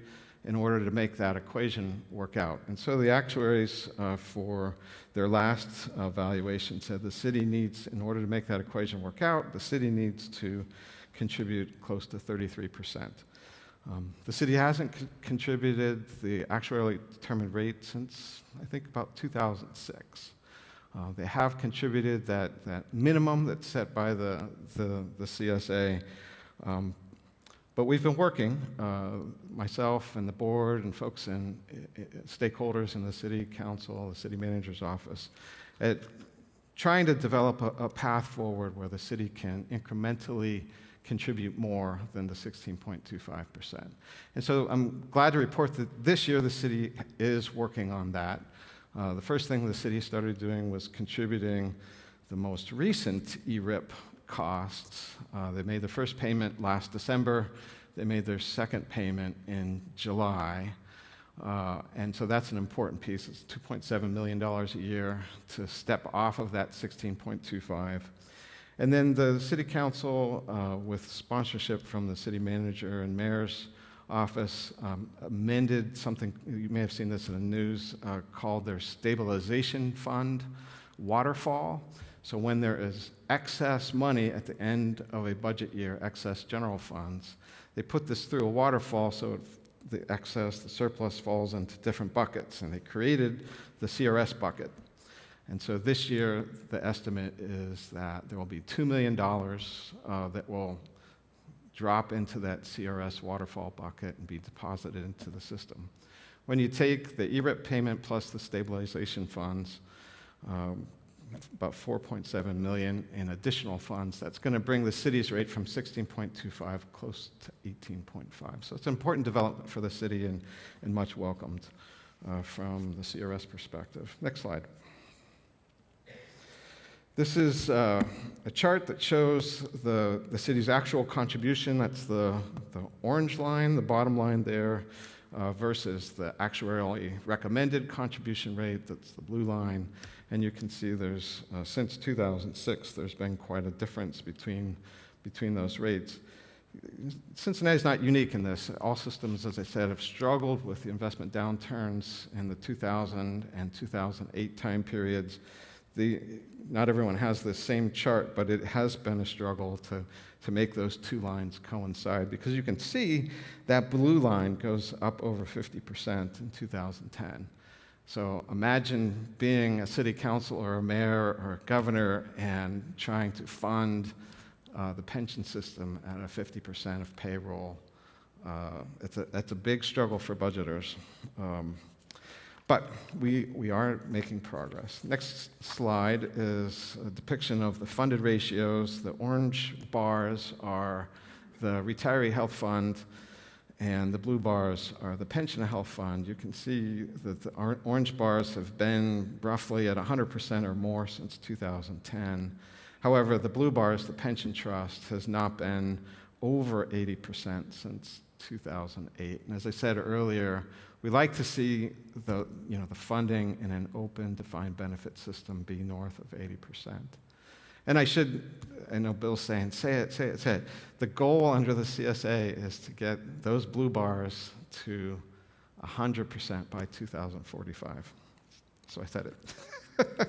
in order to make that equation work out. And so the actuaries, for their last valuation, said the city needs, in order to make that equation work out, the city needs to contribute close to 33%. The city hasn't contributed the actuarially determined rate since, I think, about 2006. They have contributed that minimum that's set by the CSA. But we've been working, myself and the board and folks and stakeholders in the city council, the city manager's office, at trying to develop a path forward where the city can incrementally contribute more than the 16.25%. And so I'm glad to report that this year the city is working on that. The first thing the city started doing was contributing the most recent ERIP costs. They made the first payment last December. They made their second payment in July. And so that's an important piece. It's $2.7 million a year to step off of that 16.25. And then the City Council, with sponsorship from the City Manager and Mayor's Office, amended something, you may have seen this in the news, called their Stabilization Fund, Waterfall. So when there is excess money at the end of a budget year, excess general funds, they put this through a waterfall so the excess, the surplus falls into different buckets, and they created the CRS bucket. And so this year, the estimate is that there will be $2 million that will drop into that CRS waterfall bucket and be deposited into the system. When you take the ERIP payment plus the stabilization funds, about $4.7 million in additional funds, that's going to bring the city's rate from 16.25 close to 18.5. So it's an important development for the city and much welcomed from the CRS perspective. Next slide. This is a chart that shows the city's actual contribution. That's the orange line, the bottom line there, versus the actuarially recommended contribution rate. That's the blue line. And you can see there's, since 2006, there's been quite a difference between those rates. Cincinnati's not unique in this. All systems, as I said, have struggled with the investment downturns in the 2000 and 2008 time periods. Not everyone has this same chart, but it has been a struggle to make those two lines coincide, because you can see that blue line goes up over 50% in 2010. So imagine being a city council or a mayor or a governor and trying to fund the pension system at a 50% of payroll. That's a big struggle for budgeters. But we are making progress. Next slide is a depiction of the funded ratios. The orange bars are the Retiree Health Fund, and the blue bars are the Pension Health Fund. You can see that the orange bars have been roughly at 100% or more since 2010. However, the blue bars, the pension trust, has not been over 80% since 2008. And as I said earlier, we like to see the funding in an open defined benefit system be north of 80%. And I know Bill's saying, say it. The goal under the CSA is to get those blue bars to 100% by 2045. So I said it.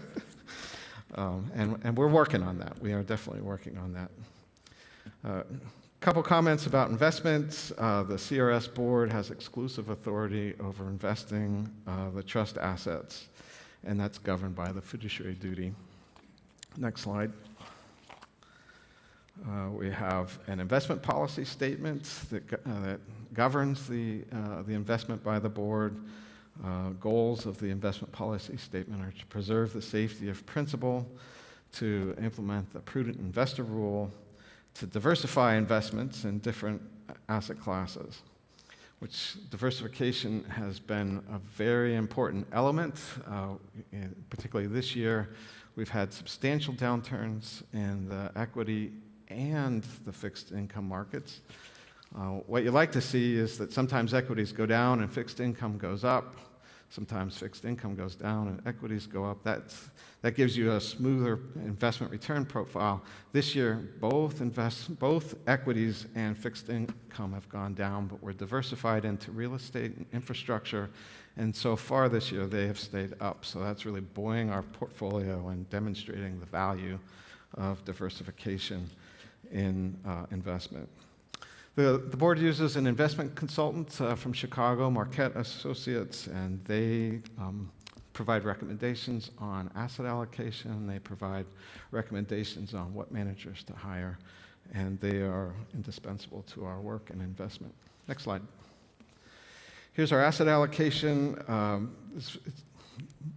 And we're working on that. We are definitely working on that. Couple comments about investments. The CRS board has exclusive authority over investing the trust assets, and that's governed by the fiduciary duty. Next slide. We have an investment policy statement that governs the investment by the board. Goals of the investment policy statement are to preserve the safety of principal, to implement the prudent investor rule, to diversify investments in different asset classes, which diversification has been a very important element. Particularly this year, we've had substantial downturns in the equity and the fixed income markets. What you like to see is that sometimes equities go down and fixed income goes up. Sometimes fixed income goes down and equities go up. That gives you a smoother investment return profile. This year, both equities and fixed income have gone down, but we're diversified into real estate and infrastructure, and so far this year they have stayed up. So that's really buoying our portfolio and demonstrating the value of diversification in investment. The board uses an investment consultant from Chicago, Marquette Associates, and they provide recommendations on asset allocation. They provide recommendations on what managers to hire, and they are indispensable to our work and investment. Next slide. Here's our asset allocation.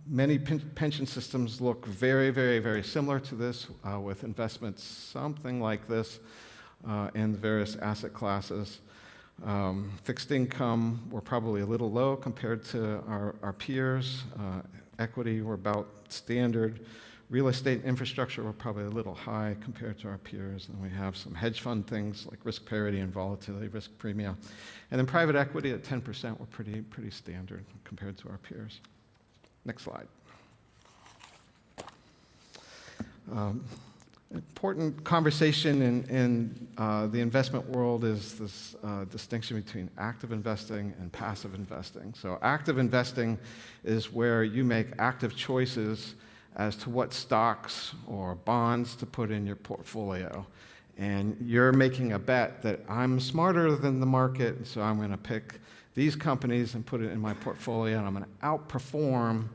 Many pension systems look very, very, very similar to this, with investments something like this in the various asset classes. Fixed income, we're probably a little low compared to our peers. Equity, we're about standard. Real estate infrastructure, we're probably a little high compared to our peers. And we have some hedge fund things like risk parity and volatility, risk premia. And then private equity at 10%, we're pretty standard compared to our peers. Next slide. Important conversation in the investment world is this distinction between active investing and passive investing. So active investing is where you make active choices as to what stocks or bonds to put in your portfolio. And you're making a bet that I'm smarter than the market, so I'm going to pick these companies and put it in my portfolio, and I'm going to outperform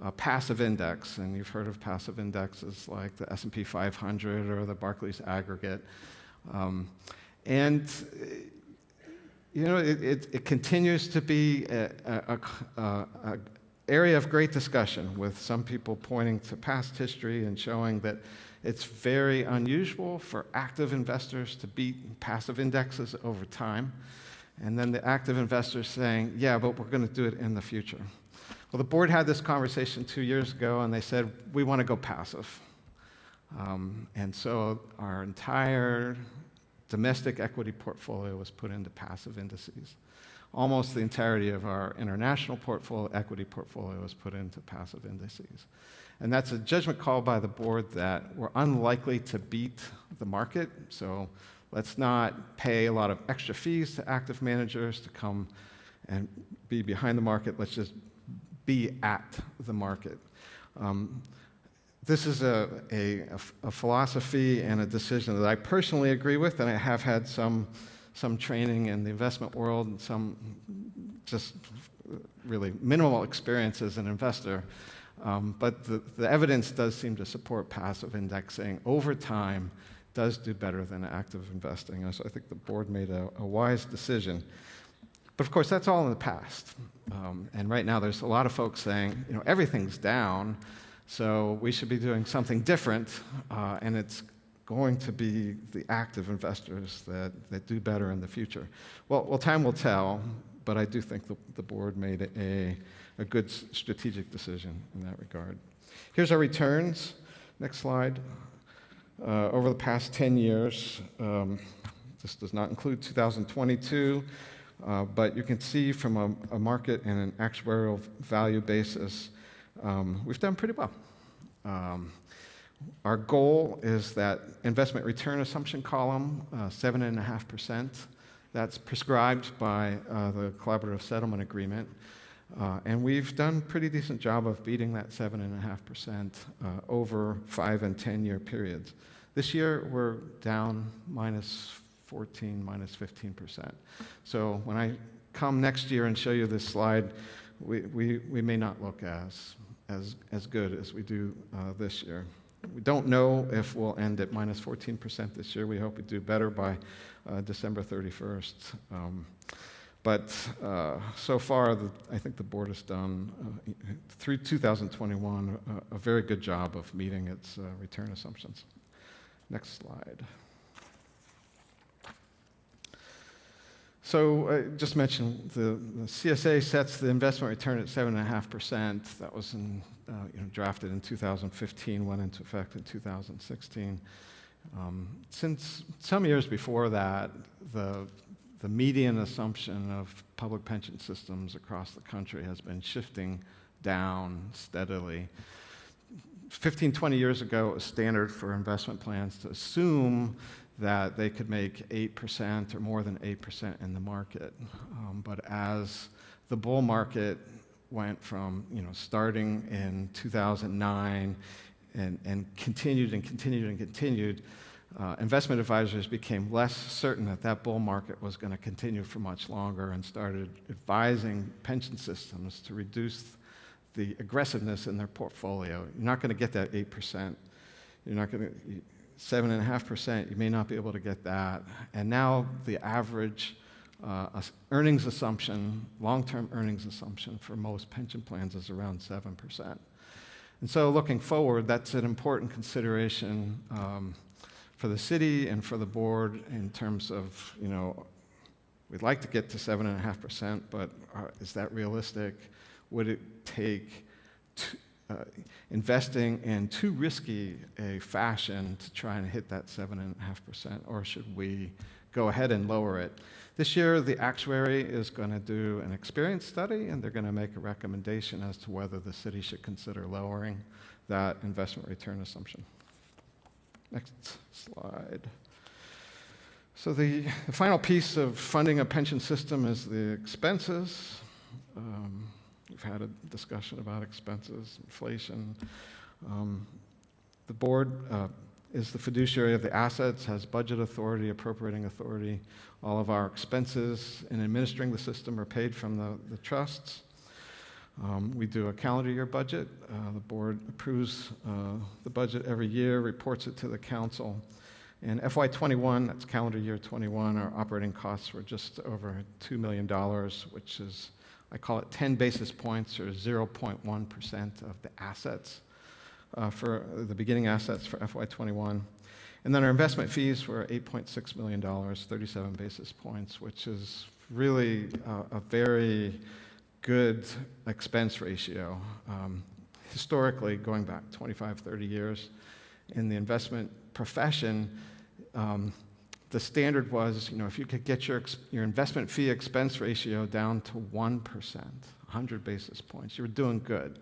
a passive index. And you've heard of passive indexes like the S&P 500 or the Barclays Aggregate. And you know, it continues to be a area of great discussion, with some people pointing to past history and showing that it's very unusual for active investors to beat passive indexes over time. And then the active investors saying, yeah, but we're going to do it in the future. Well, the board had this conversation 2 years ago, and they said, we want to go passive. And so our entire domestic equity portfolio was put into passive indices. Almost the entirety of our international equity portfolio was put into passive indices. And that's a judgment call by the board that we're unlikely to beat the market, so let's not pay a lot of extra fees to active managers to come and be behind the market. Let's just be at the market. This is a philosophy and a decision that I personally agree with, and I have had some training in the investment world and some just really minimal experience as an investor. But the evidence does seem to support passive indexing over time does do better than active investing. And so I think the board made a wise decision. But of course, that's all in the past. And right now, there's a lot of folks saying, you know, everything's down, so we should be doing something different. And it's going to be the active investors that do better in the future. Well, time will tell, but I do think the board made a good strategic decision in that regard. Here's our returns. Next slide. Over the past 10 years, this does not include 2022, but you can see from a market and an actuarial value basis, we've done pretty well. Our goal is that investment return assumption column, 7.5%. That's prescribed by the collaborative settlement agreement. And we've done a pretty decent job of beating that 7.5% over 5 and 10-year periods. This year, we're down -14, -15%. So when I come next year and show you this slide, we may not look as good as we do this year. We don't know if we'll end at -14% this year. We hope we do better by December 31st. But so far, I think the board has done, through 2021, a very good job of meeting its return assumptions. Next slide. So I just mentioned the CSA sets the investment return at 7.5%. That was drafted in 2015, went into effect in 2016. Since some years before that, the median assumption of public pension systems across the country has been shifting down steadily. 15, 20 years ago, it was standard for investment plans to assume that they could make 8% or more than 8% in the market. But as the bull market went from starting in 2009 and continued, investment advisors became less certain that bull market was going to continue for much longer and started advising pension systems to reduce the aggressiveness in their portfolio. You're not going to get that 8%. You're not going to 7.5%. You may not be able to get that. And now the average earnings assumption, long-term earnings assumption for most pension plans is around 7%. And so looking forward, that's an important consideration for the city and for the board in terms of, we'd like to get to 7.5%, but is that realistic? Would it take investing in too risky a fashion to try and hit that 7.5%, or should we go ahead and lower it? This year, the actuary is going to do an experience study, and they're going to make a recommendation as to whether the city should consider lowering that investment return assumption. Next slide. So the final piece of funding a pension system is the expenses. We've had a discussion about expenses, inflation. The board is the fiduciary of the assets, has budget authority, appropriating authority. All of our expenses in administering the system are paid from the trusts. We do a calendar year budget. The board approves the budget every year, reports it to the council. In FY21, that's calendar year 21, our operating costs were just over $2 million, which is, I call it 10 basis points, or 0.1% of the assets, for the beginning assets for FY21. And then our investment fees were $8.6 million, 37 basis points, which is really a very good expense ratio. Historically, going back 25, 30 years, in the investment profession, the standard was, if you could get your investment fee expense ratio down to 1%, 100 basis points, you were doing good.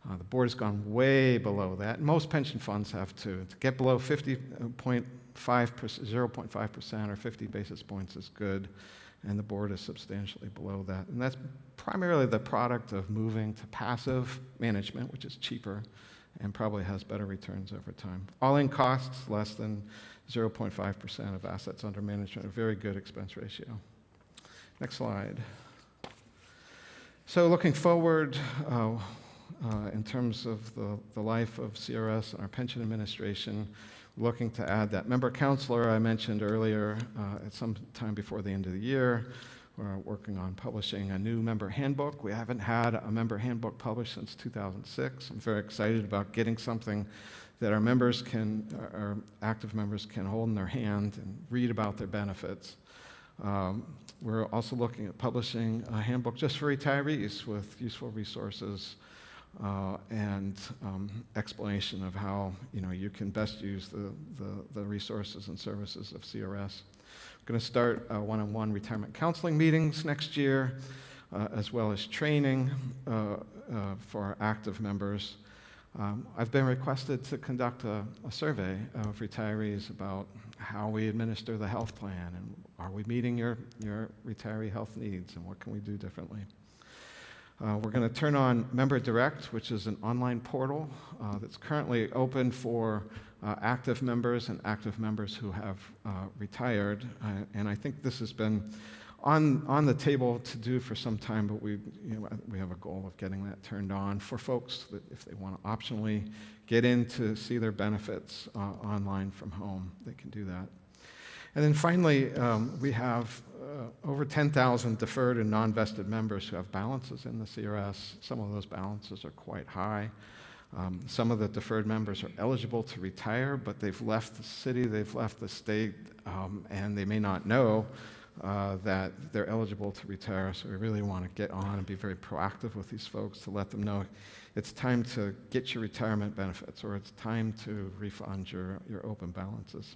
The board has gone way below that. Most pension funds have to get below 0.5% or 50 basis points is good, and the board is substantially below that. And that's primarily the product of moving to passive management, which is cheaper and probably has better returns over time. All-in costs, less than 0.5% of assets under management, a very good expense ratio. Next slide. So looking forward, in terms of the life of CRS and our pension administration, looking to add that member counselor I mentioned earlier at some time before the end of the year. We're working on publishing a new member handbook. We haven't had a member handbook published since 2006. I'm very excited about getting something that our members our active members can hold in their hand and read about their benefits. We're also looking at publishing a handbook just for retirees with useful resources and explanation of how you can best use the resources and services of CRS. We're going to start one-on-one retirement counseling meetings next year, as well as training for our active members. I've been requested to conduct a survey of retirees about how we administer the health plan, and are we meeting your retiree health needs, and what can we do differently. We're going to turn on Member Direct, which is an online portal that's currently open for active members and active members who have retired. And I think this has been on the table to do for some time, but we have a goal of getting that turned on for folks that if they want to optionally get in to see their benefits online from home, they can do that. And then finally, we have over 10,000 deferred and non-vested members who have balances in the CRS. Some of those balances are quite high. Some of the deferred members are eligible to retire, but they've left the city, they've left the state, and they may not know that they're eligible to retire. So we really want to get on and be very proactive with these folks to let them know it's time to get your retirement benefits, or it's time to refund your open balances.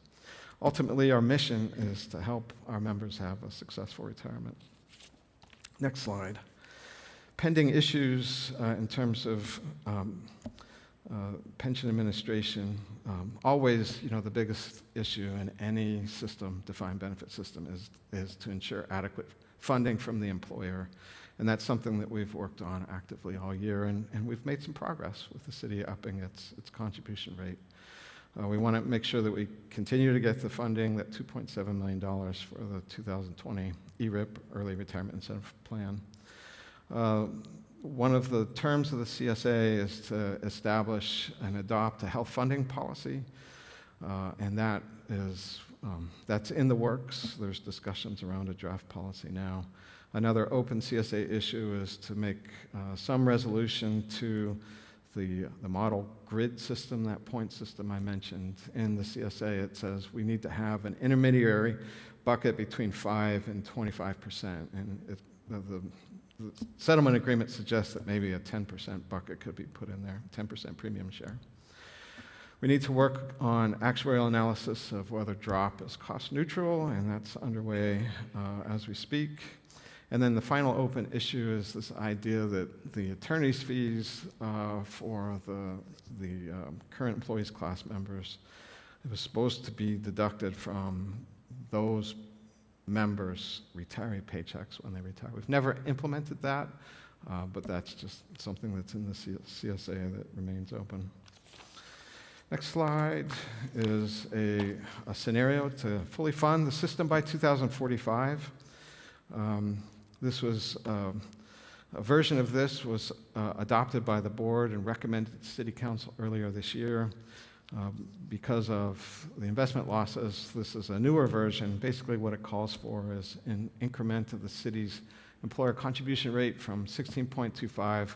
Ultimately, our mission is to help our members have a successful retirement. Next slide. Pending issues in terms of pension administration. Always, the biggest issue in any system, defined benefit system, is to ensure adequate funding from the employer. And that's something that we've worked on actively all year, and we've made some progress with the city upping its contribution rate. We want to make sure that we continue to get the funding, that $2.7 million for the 2020 ERIP, Early Retirement Incentive Plan. One of the terms of the CSA is to establish and adopt a health funding policy, and that's in the works. There's discussions around a draft policy now. Another open CSA issue is to make some resolution to the model grid system, that point system I mentioned. In the CSA, it says we need to have an intermediary bucket between 5 and 25%, and the settlement agreement suggests that maybe a 10% bucket could be put in there, 10% premium share. We need to work on actuarial analysis of whether drop is cost neutral, and that's underway as we speak. And then the final open issue is this idea that the attorney's fees for the current employees class members, it was supposed to be deducted from those members' retiree paychecks when they retire. We've never implemented that, but that's just something that's in the CSA that remains open. Next slide is a scenario to fully fund the system by 2045. This was a version of this was adopted by the board and recommended to City Council earlier this year. Because of the investment losses, this is a newer version. Basically what it calls for is an increment of the city's employer contribution rate from 16.25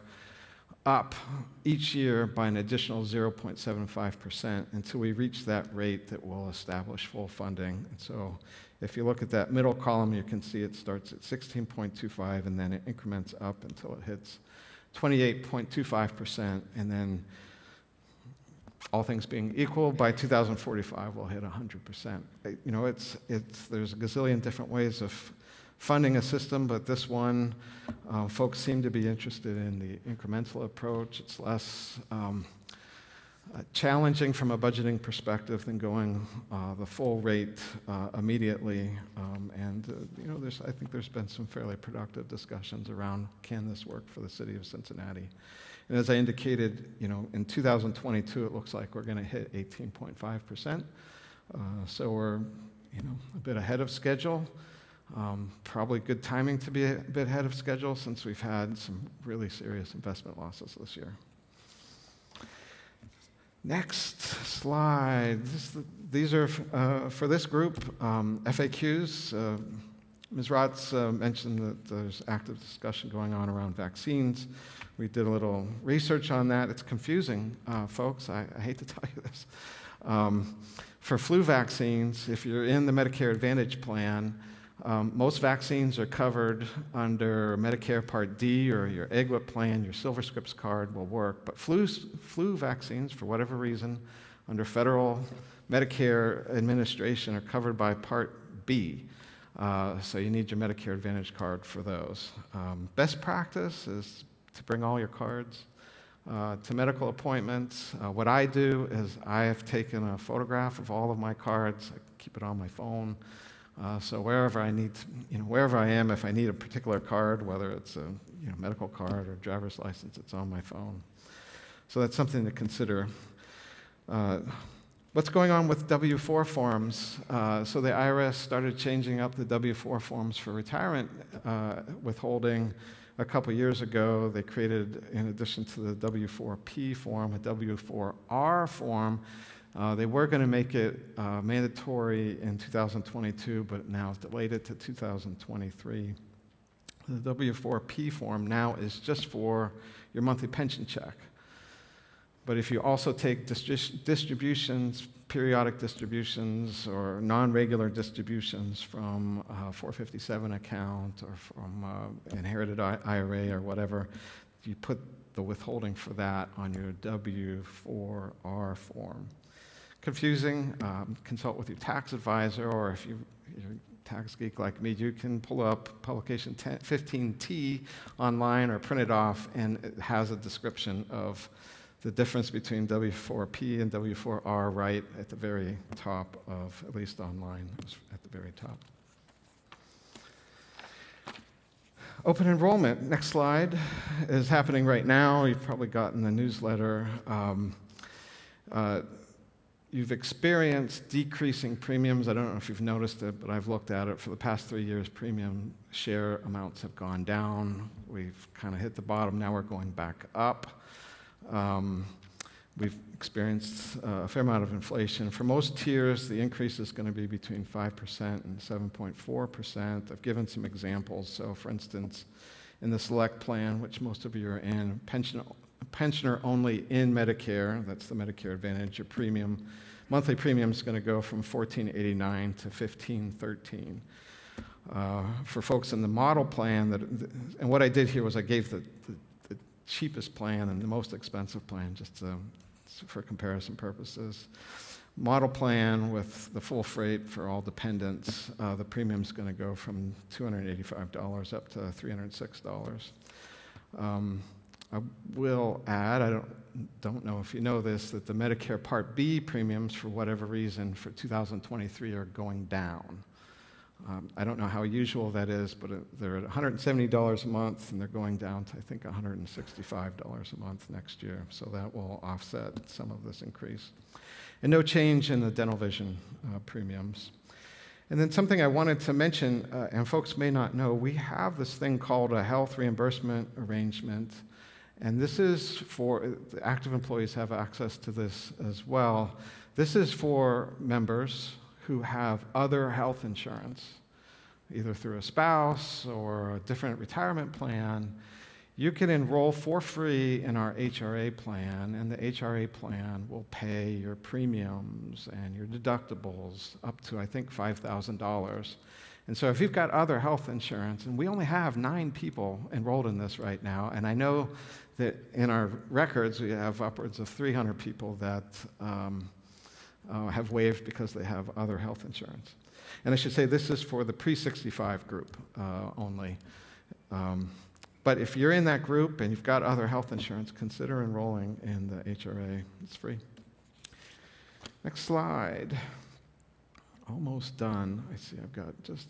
up each year by an additional 0.75% until we reach that rate that will establish full funding. And so if you look at that middle column, you can see it starts at 16.25 and then it increments up until it hits 28.25%, and then all things being equal, by 2045 we'll hit 100%. You know, there's a gazillion different ways of funding a system, but this one, folks seem to be interested in the incremental approach. It's less challenging from a budgeting perspective than going the full rate immediately. You know, I think there's been some fairly productive discussions around, can this work for the city of Cincinnati? And as I indicated, you know, in 2022, it looks like we're going to hit 18.5%. So we're, you know, a bit ahead of schedule. Probably good timing to be a bit ahead of schedule since we've had some really serious investment losses this year. Next slide. These are, for this group, FAQs. Ms. Rotz mentioned that there's active discussion going on around vaccines. We did a little research on that. It's confusing, folks. I hate to tell you this. For flu vaccines, if you're in the Medicare Advantage plan, most vaccines are covered under Medicare Part D or your EGWP plan. Your SilverScripts card will work. But flu vaccines, for whatever reason, under federal Medicare administration are covered by Part B. So you need your Medicare Advantage card for those. Best practice is to bring all your cards to medical appointments. What I do is I have taken a photograph of all of my cards. I keep it on my phone. So wherever I need, wherever I am, if I need a particular card, whether it's a medical card or driver's license, it's on my phone. So that's something to consider. What's going on with W-4 forms? So the IRS started changing up the W-4 forms for retirement withholding a couple years ago. They created, in addition to the W-4P form, a W-4R form. They were going to make it mandatory in 2022, but now it's delayed it to 2023. The W-4P form now is just for your monthly pension check. But if you also take distributions, periodic distributions, or non-regular distributions from a 457 account or from inherited IRA or whatever, you put the withholding for that on your W-4R form. Confusing, consult with your tax advisor, or if you're a tax geek like me, you can pull up publication 15T online or print it off, and it has a description of the difference between W-4P and W-4R right at the very top of, at least online, it's at the very top. Open enrollment, next slide, is happening right now. You've probably gotten the newsletter. You've experienced decreasing premiums. I don't know if you've noticed it, but I've looked at it. For the past 3 years, premium share amounts have gone down. We've kind of hit the bottom. Now we're going back up. We've experienced a fair amount of inflation. For most tiers, the increase is going to be between 5% and 7.4%. I've given some examples. So, for instance, in the Select plan, which most of you are in, pensioner only in Medicare, that's the Medicare Advantage, your monthly premium is going to go from $14.89 to $15.13. For folks in the model plan, and what I did here was I gave the cheapest plan and the most expensive plan just for comparison purposes. Model plan with the full freight for all dependents, the premium's going to go from $285 up to $306. I will add, I don't know if you know this, that the Medicare Part B premiums, for whatever reason, for 2023 are going down. I don't know how usual that is, but they're at $170 a month, and they're going down to, I think, $165 a month next year. So that will offset some of this increase. And no change in the dental vision premiums. And then something I wanted to mention, and folks may not know, we have this thing called a health reimbursement arrangement. And this is for, the active employees have access to this as well. This is for members who have other health insurance, either through a spouse or a different retirement plan. You can enroll for free in our HRA plan, and the HRA plan will pay your premiums and your deductibles up to, I think, $5,000. And so if you've got other health insurance, and we only have 9 people enrolled in this right now, and I know that in our records we have upwards of 300 people that have waived because they have other health insurance. And I should say this is for the pre-65 group only. But if you're in that group and you've got other health insurance, consider enrolling in the HRA. It's free. Next slide. Almost done. I see I've got just,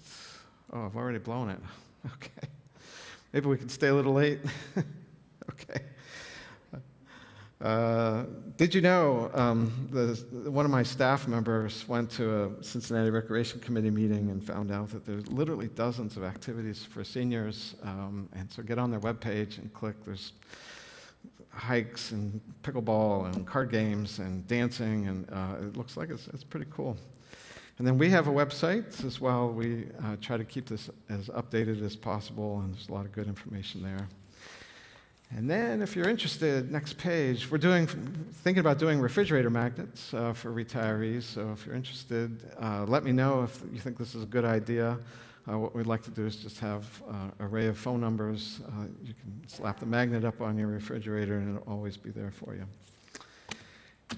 I've already blown it. Okay. Maybe we can stay a little late. Okay. Did you know one of my staff members went to a Cincinnati Recreation Committee meeting and found out that there's literally dozens of activities for seniors, and so get on their webpage and click. There's hikes and pickleball and card games and dancing, and it looks like it's pretty cool. And then we have a website as well. We try to keep this as updated as possible, and there's a lot of good information there. And then if you're interested, next page, we're thinking about doing refrigerator magnets for retirees. So if you're interested, let me know if you think this is a good idea. What we'd like to do is just have an array of phone numbers. You can slap the magnet up on your refrigerator and it'll always be there for you.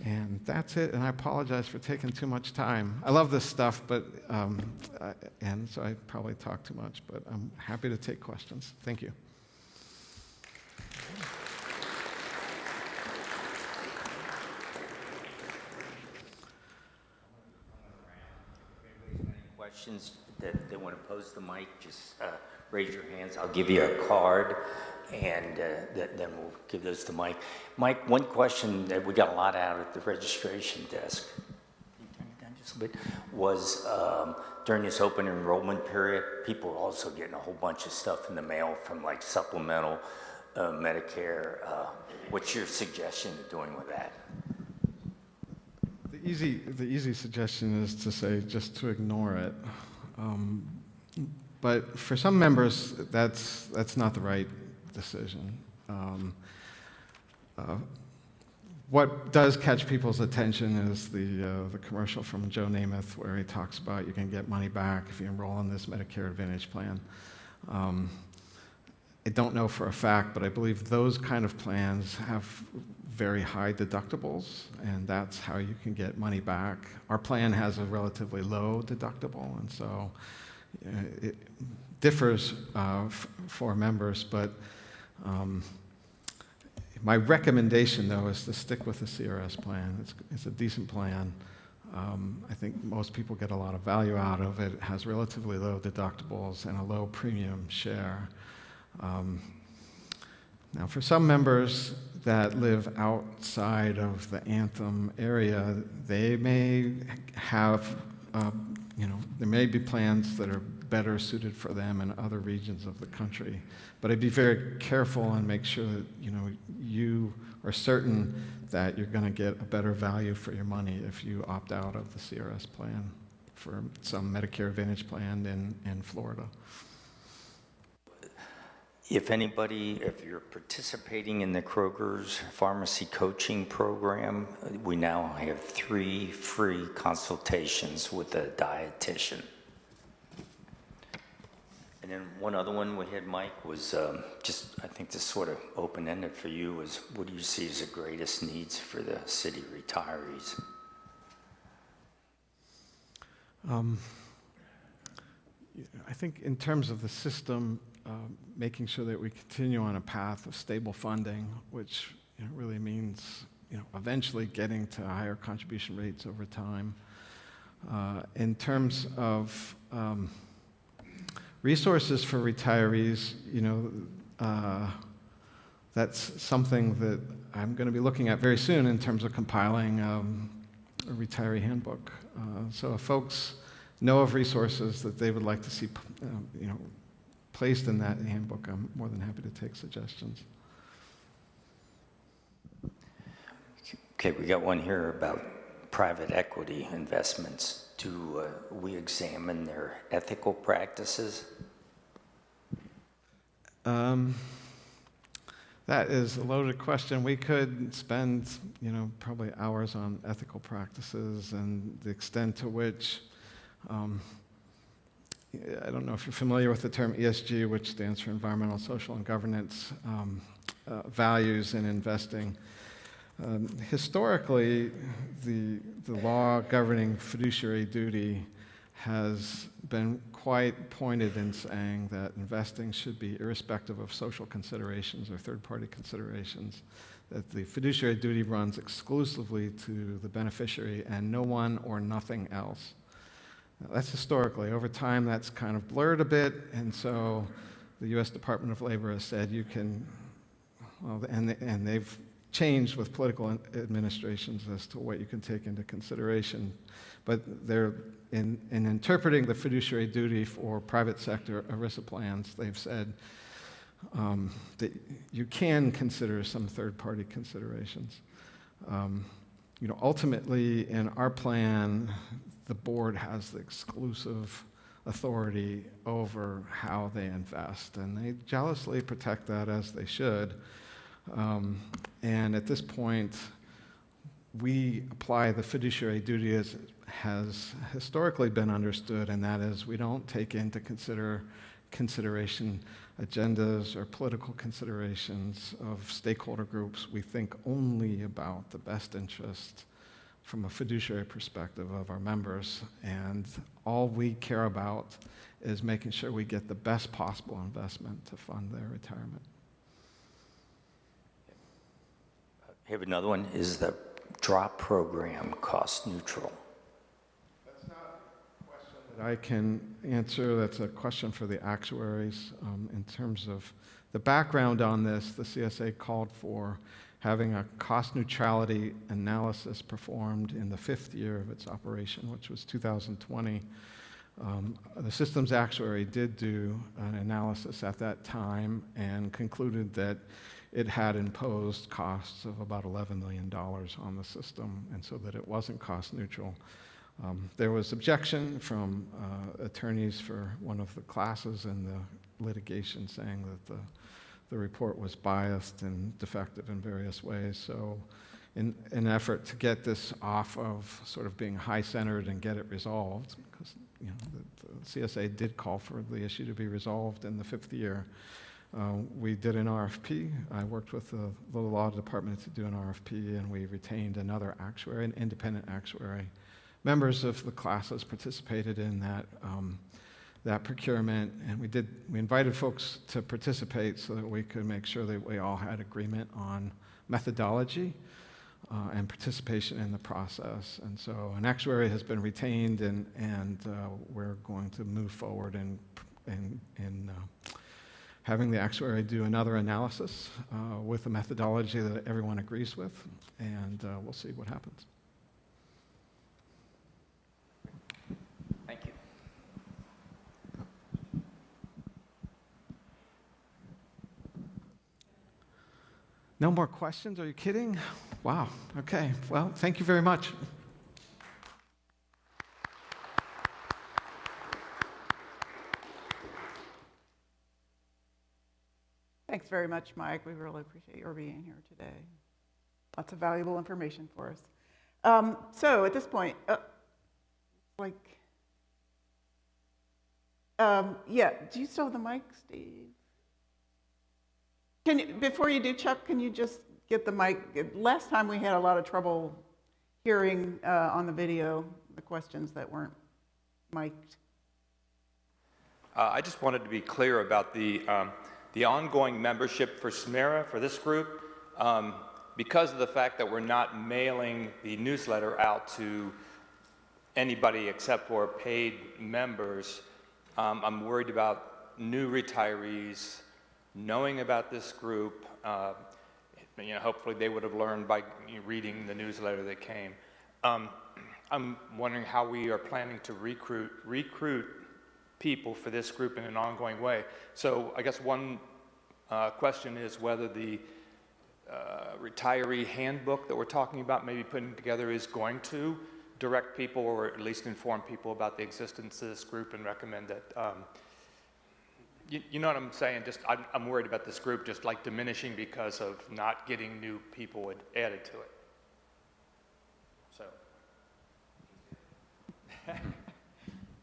And that's it, and I apologize for taking too much time. I love this stuff, but and so I probably talk too much, but I'm happy to take questions. Thank you. Questions that they want to pose the mic, just raise your hands. I'll give you a card, and then we'll give those to Mike. Mike, one question that we got a lot out at the registration desk, can you turn it down just a bit, was during this open enrollment period, people are also getting a whole bunch of stuff in the mail from like Supplemental Medicare. What's your suggestion of doing with that? The easy suggestion is to say just to ignore it. But for some members, that's not the right decision. What does catch people's attention is the commercial from Joe Namath where he talks about you can get money back if you enroll in this Medicare Advantage plan. I don't know for a fact, but I believe those kind of plans have very high deductibles, and that's how you can get money back. Our plan has a relatively low deductible, and so it differs for members, but my recommendation, though, is to stick with the CRS plan. It's a decent plan. I think most people get a lot of value out of it. It has relatively low deductibles and a low premium share. Now, for some members that live outside of the Anthem area, they may have, there may be plans that are better suited for them in other regions of the country. But I'd be very careful and make sure that, you are certain that you're going to get a better value for your money if you opt out of the CRS plan for some Medicare Advantage plan in Florida. If you're participating in the Kroger's pharmacy coaching program, we now have 3 free consultations with a dietitian. And then one other one we had, Mike, was just, I think this sort of open-ended for you, is what do you see as the greatest needs for the city retirees? I think in terms of the system, making sure that we continue on a path of stable funding, which really means eventually getting to higher contribution rates over time. In terms of resources for retirees, that's something that I'm going to be looking at very soon in terms of compiling a retiree handbook. So if folks know of resources that they would like to see, placed in that handbook, I'm more than happy to take suggestions. Okay, we got one here about private equity investments. Do we examine their ethical practices? That is a loaded question. We could spend, probably hours on ethical practices and the extent to which, I don't know if you're familiar with the term ESG, which stands for Environmental, Social, and Governance values in investing. Historically, the law governing fiduciary duty has been quite pointed in saying that investing should be irrespective of social considerations or third-party considerations, that the fiduciary duty runs exclusively to the beneficiary and no one or nothing else. Now, that's historically. Over time, that's kind of blurred a bit, and so the U.S. Department of Labor has said you can, and they've changed with political administrations as to what you can take into consideration. But they're in interpreting the fiduciary duty for private sector ERISA plans, they've said that you can consider some third-party considerations. Ultimately, in our plan, the board has the exclusive authority over how they invest, and they jealously protect that as they should. And at this point, we apply the fiduciary duty as has historically been understood, and that is we don't take into consideration agendas or political considerations of stakeholder groups. We think only about the best interest from a fiduciary perspective of our members, and all we care about is making sure we get the best possible investment to fund their retirement. I have another one. Is the drop program cost neutral? That's not a question that I can answer. That's a question for the actuaries. In terms of the background on this, the CSA called for having a cost neutrality analysis performed in the 5th year of its operation, which was 2020. The systems actuary did do an analysis at that time and concluded that it had imposed costs of about $11 million on the system, and so that it wasn't cost neutral. There was objection from attorneys for one of the classes in the litigation saying that the report was biased and defective in various ways. So in an effort to get this off of sort of being high-centered and get it resolved, because the CSA did call for the issue to be resolved in the 5th year, we did an RFP. I worked with the law department to do an RFP, and we retained another actuary, an independent actuary. Members of the classes participated in that procurement, and we invited folks to participate so that we could make sure that we all had agreement on methodology and participation in the process. And so an actuary has been retained, and we're going to move forward in having the actuary do another analysis with a methodology that everyone agrees with, and we'll see what happens. Thank you. No more questions? Are you kidding? Wow. Okay. Well, thank you very much. Thanks very much, Mike. We really appreciate your being here today. Lots of valuable information for us. So at this point, Yeah, do you still have the mic, Steve? Before you do, Chuck, can you just get the mic? Last time we had a lot of trouble hearing on the video the questions that weren't mic'd. I just wanted to be clear about the ongoing membership for Cmera, for this group. Because of the fact that we're not mailing the newsletter out to anybody except for paid members, I'm worried about new retirees knowing about this group. Hopefully they would have learned by reading the newsletter that came. I'm wondering how we are planning to recruit people for this group in an ongoing way. So I guess one question is whether the retiree handbook that we're talking about maybe putting together is going to direct people or at least inform people about the existence of this group and recommend that, you know what I'm saying? Just I'm worried about this group just like diminishing because of not getting new people added to it.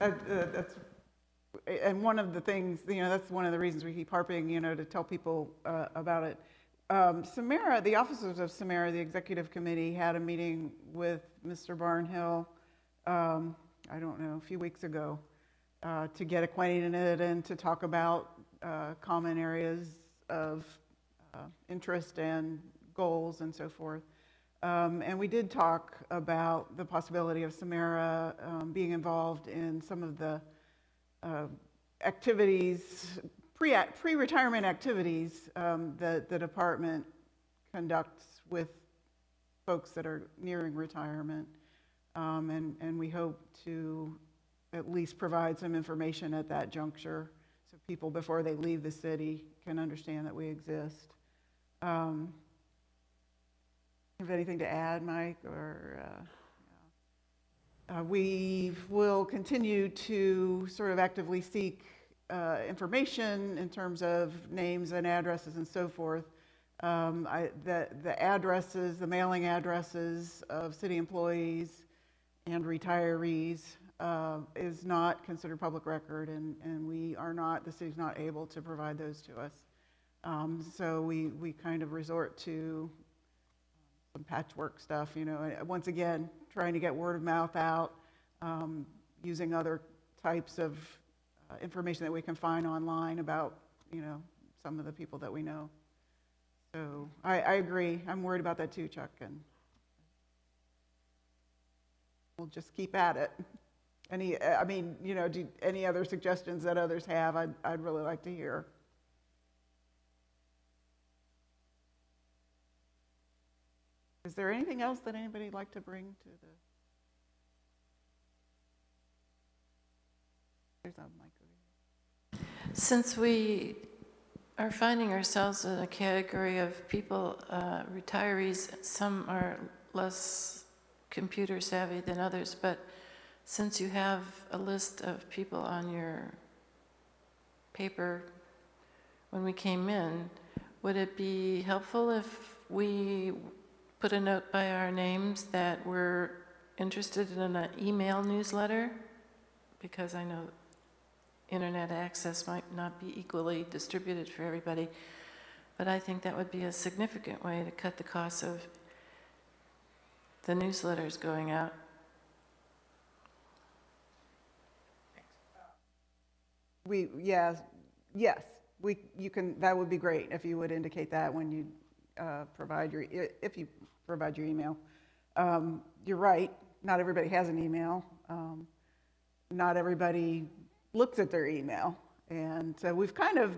So. And one of the things, that's one of the reasons we keep harping, to tell people about it. Cmera, the officers of Cmera, the executive committee, had a meeting with Mr. Barnhill, I don't know, a few weeks ago, to get acquainted and to talk about common areas of interest and goals and so forth. And we did talk about the possibility of Cmera being involved in some of the activities, pre-retirement activities that the department conducts with folks that are nearing retirement. And we hope to at least provide some information at that juncture so people before they leave the city can understand that we exist. Have anything to add, Mike? Or we will continue to sort of actively seek information in terms of names and addresses and so forth. The addresses, the mailing addresses of city employees and retirees is not considered public record, and we are not, the city's not able to provide those to us. So we kind of resort to some patchwork stuff, once again, trying to get word of mouth out, using other types of information that we can find online about, some of the people that we know. So I agree. I'm worried about that too, Chuck, and we'll just keep at it. Do any other suggestions that others have? I'd really like to hear. Is there anything else that anybody would like to bring to the? There's a mic over here. Since we are finding ourselves in a category of people, retirees, some are less computer savvy than others, but since you have a list of people on your paper when we came in, would it be helpful if we put a note by our names that we're interested in an email newsletter? Because I know internet access might not be equally distributed for everybody, but I think that would be a significant way to cut the cost of the newsletters going out. Yes, you can. That would be great if you would indicate that when you provide your email. You're right. Not everybody has an email. Not everybody looks at their email, and so we've kind of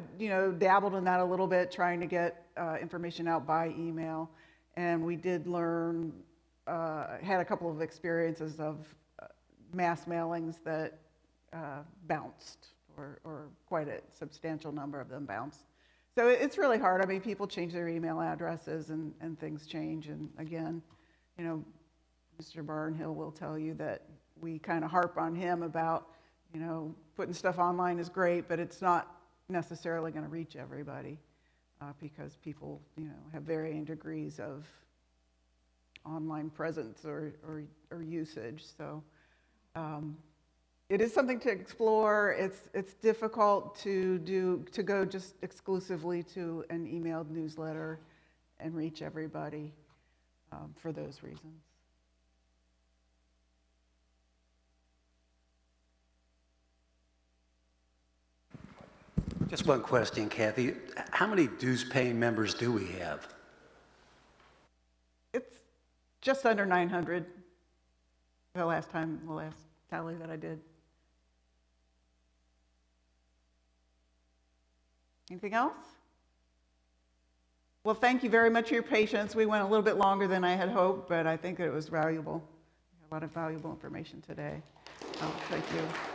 dabbled in that a little bit, trying to get information out by email. And we did learn, had a couple of experiences of mass mailings that bounced, or quite a substantial number of them bounced. So it's really hard. I mean, people change their email addresses and things change. And again, Mr. Barnhill will tell you that we kind of harp on him about, putting stuff online is great, but it's not necessarily going to reach everybody because people, have varying degrees of online presence or usage. So It is something to explore. It's difficult to go just exclusively to an emailed newsletter and reach everybody for those reasons. Just one question, Kathy. How many dues-paying members do we have? It's just under 900, the last tally that I did. Anything else? Well, thank you very much for your patience. We went a little bit longer than I had hoped, but I think it was valuable. A lot of valuable information today. Thank you.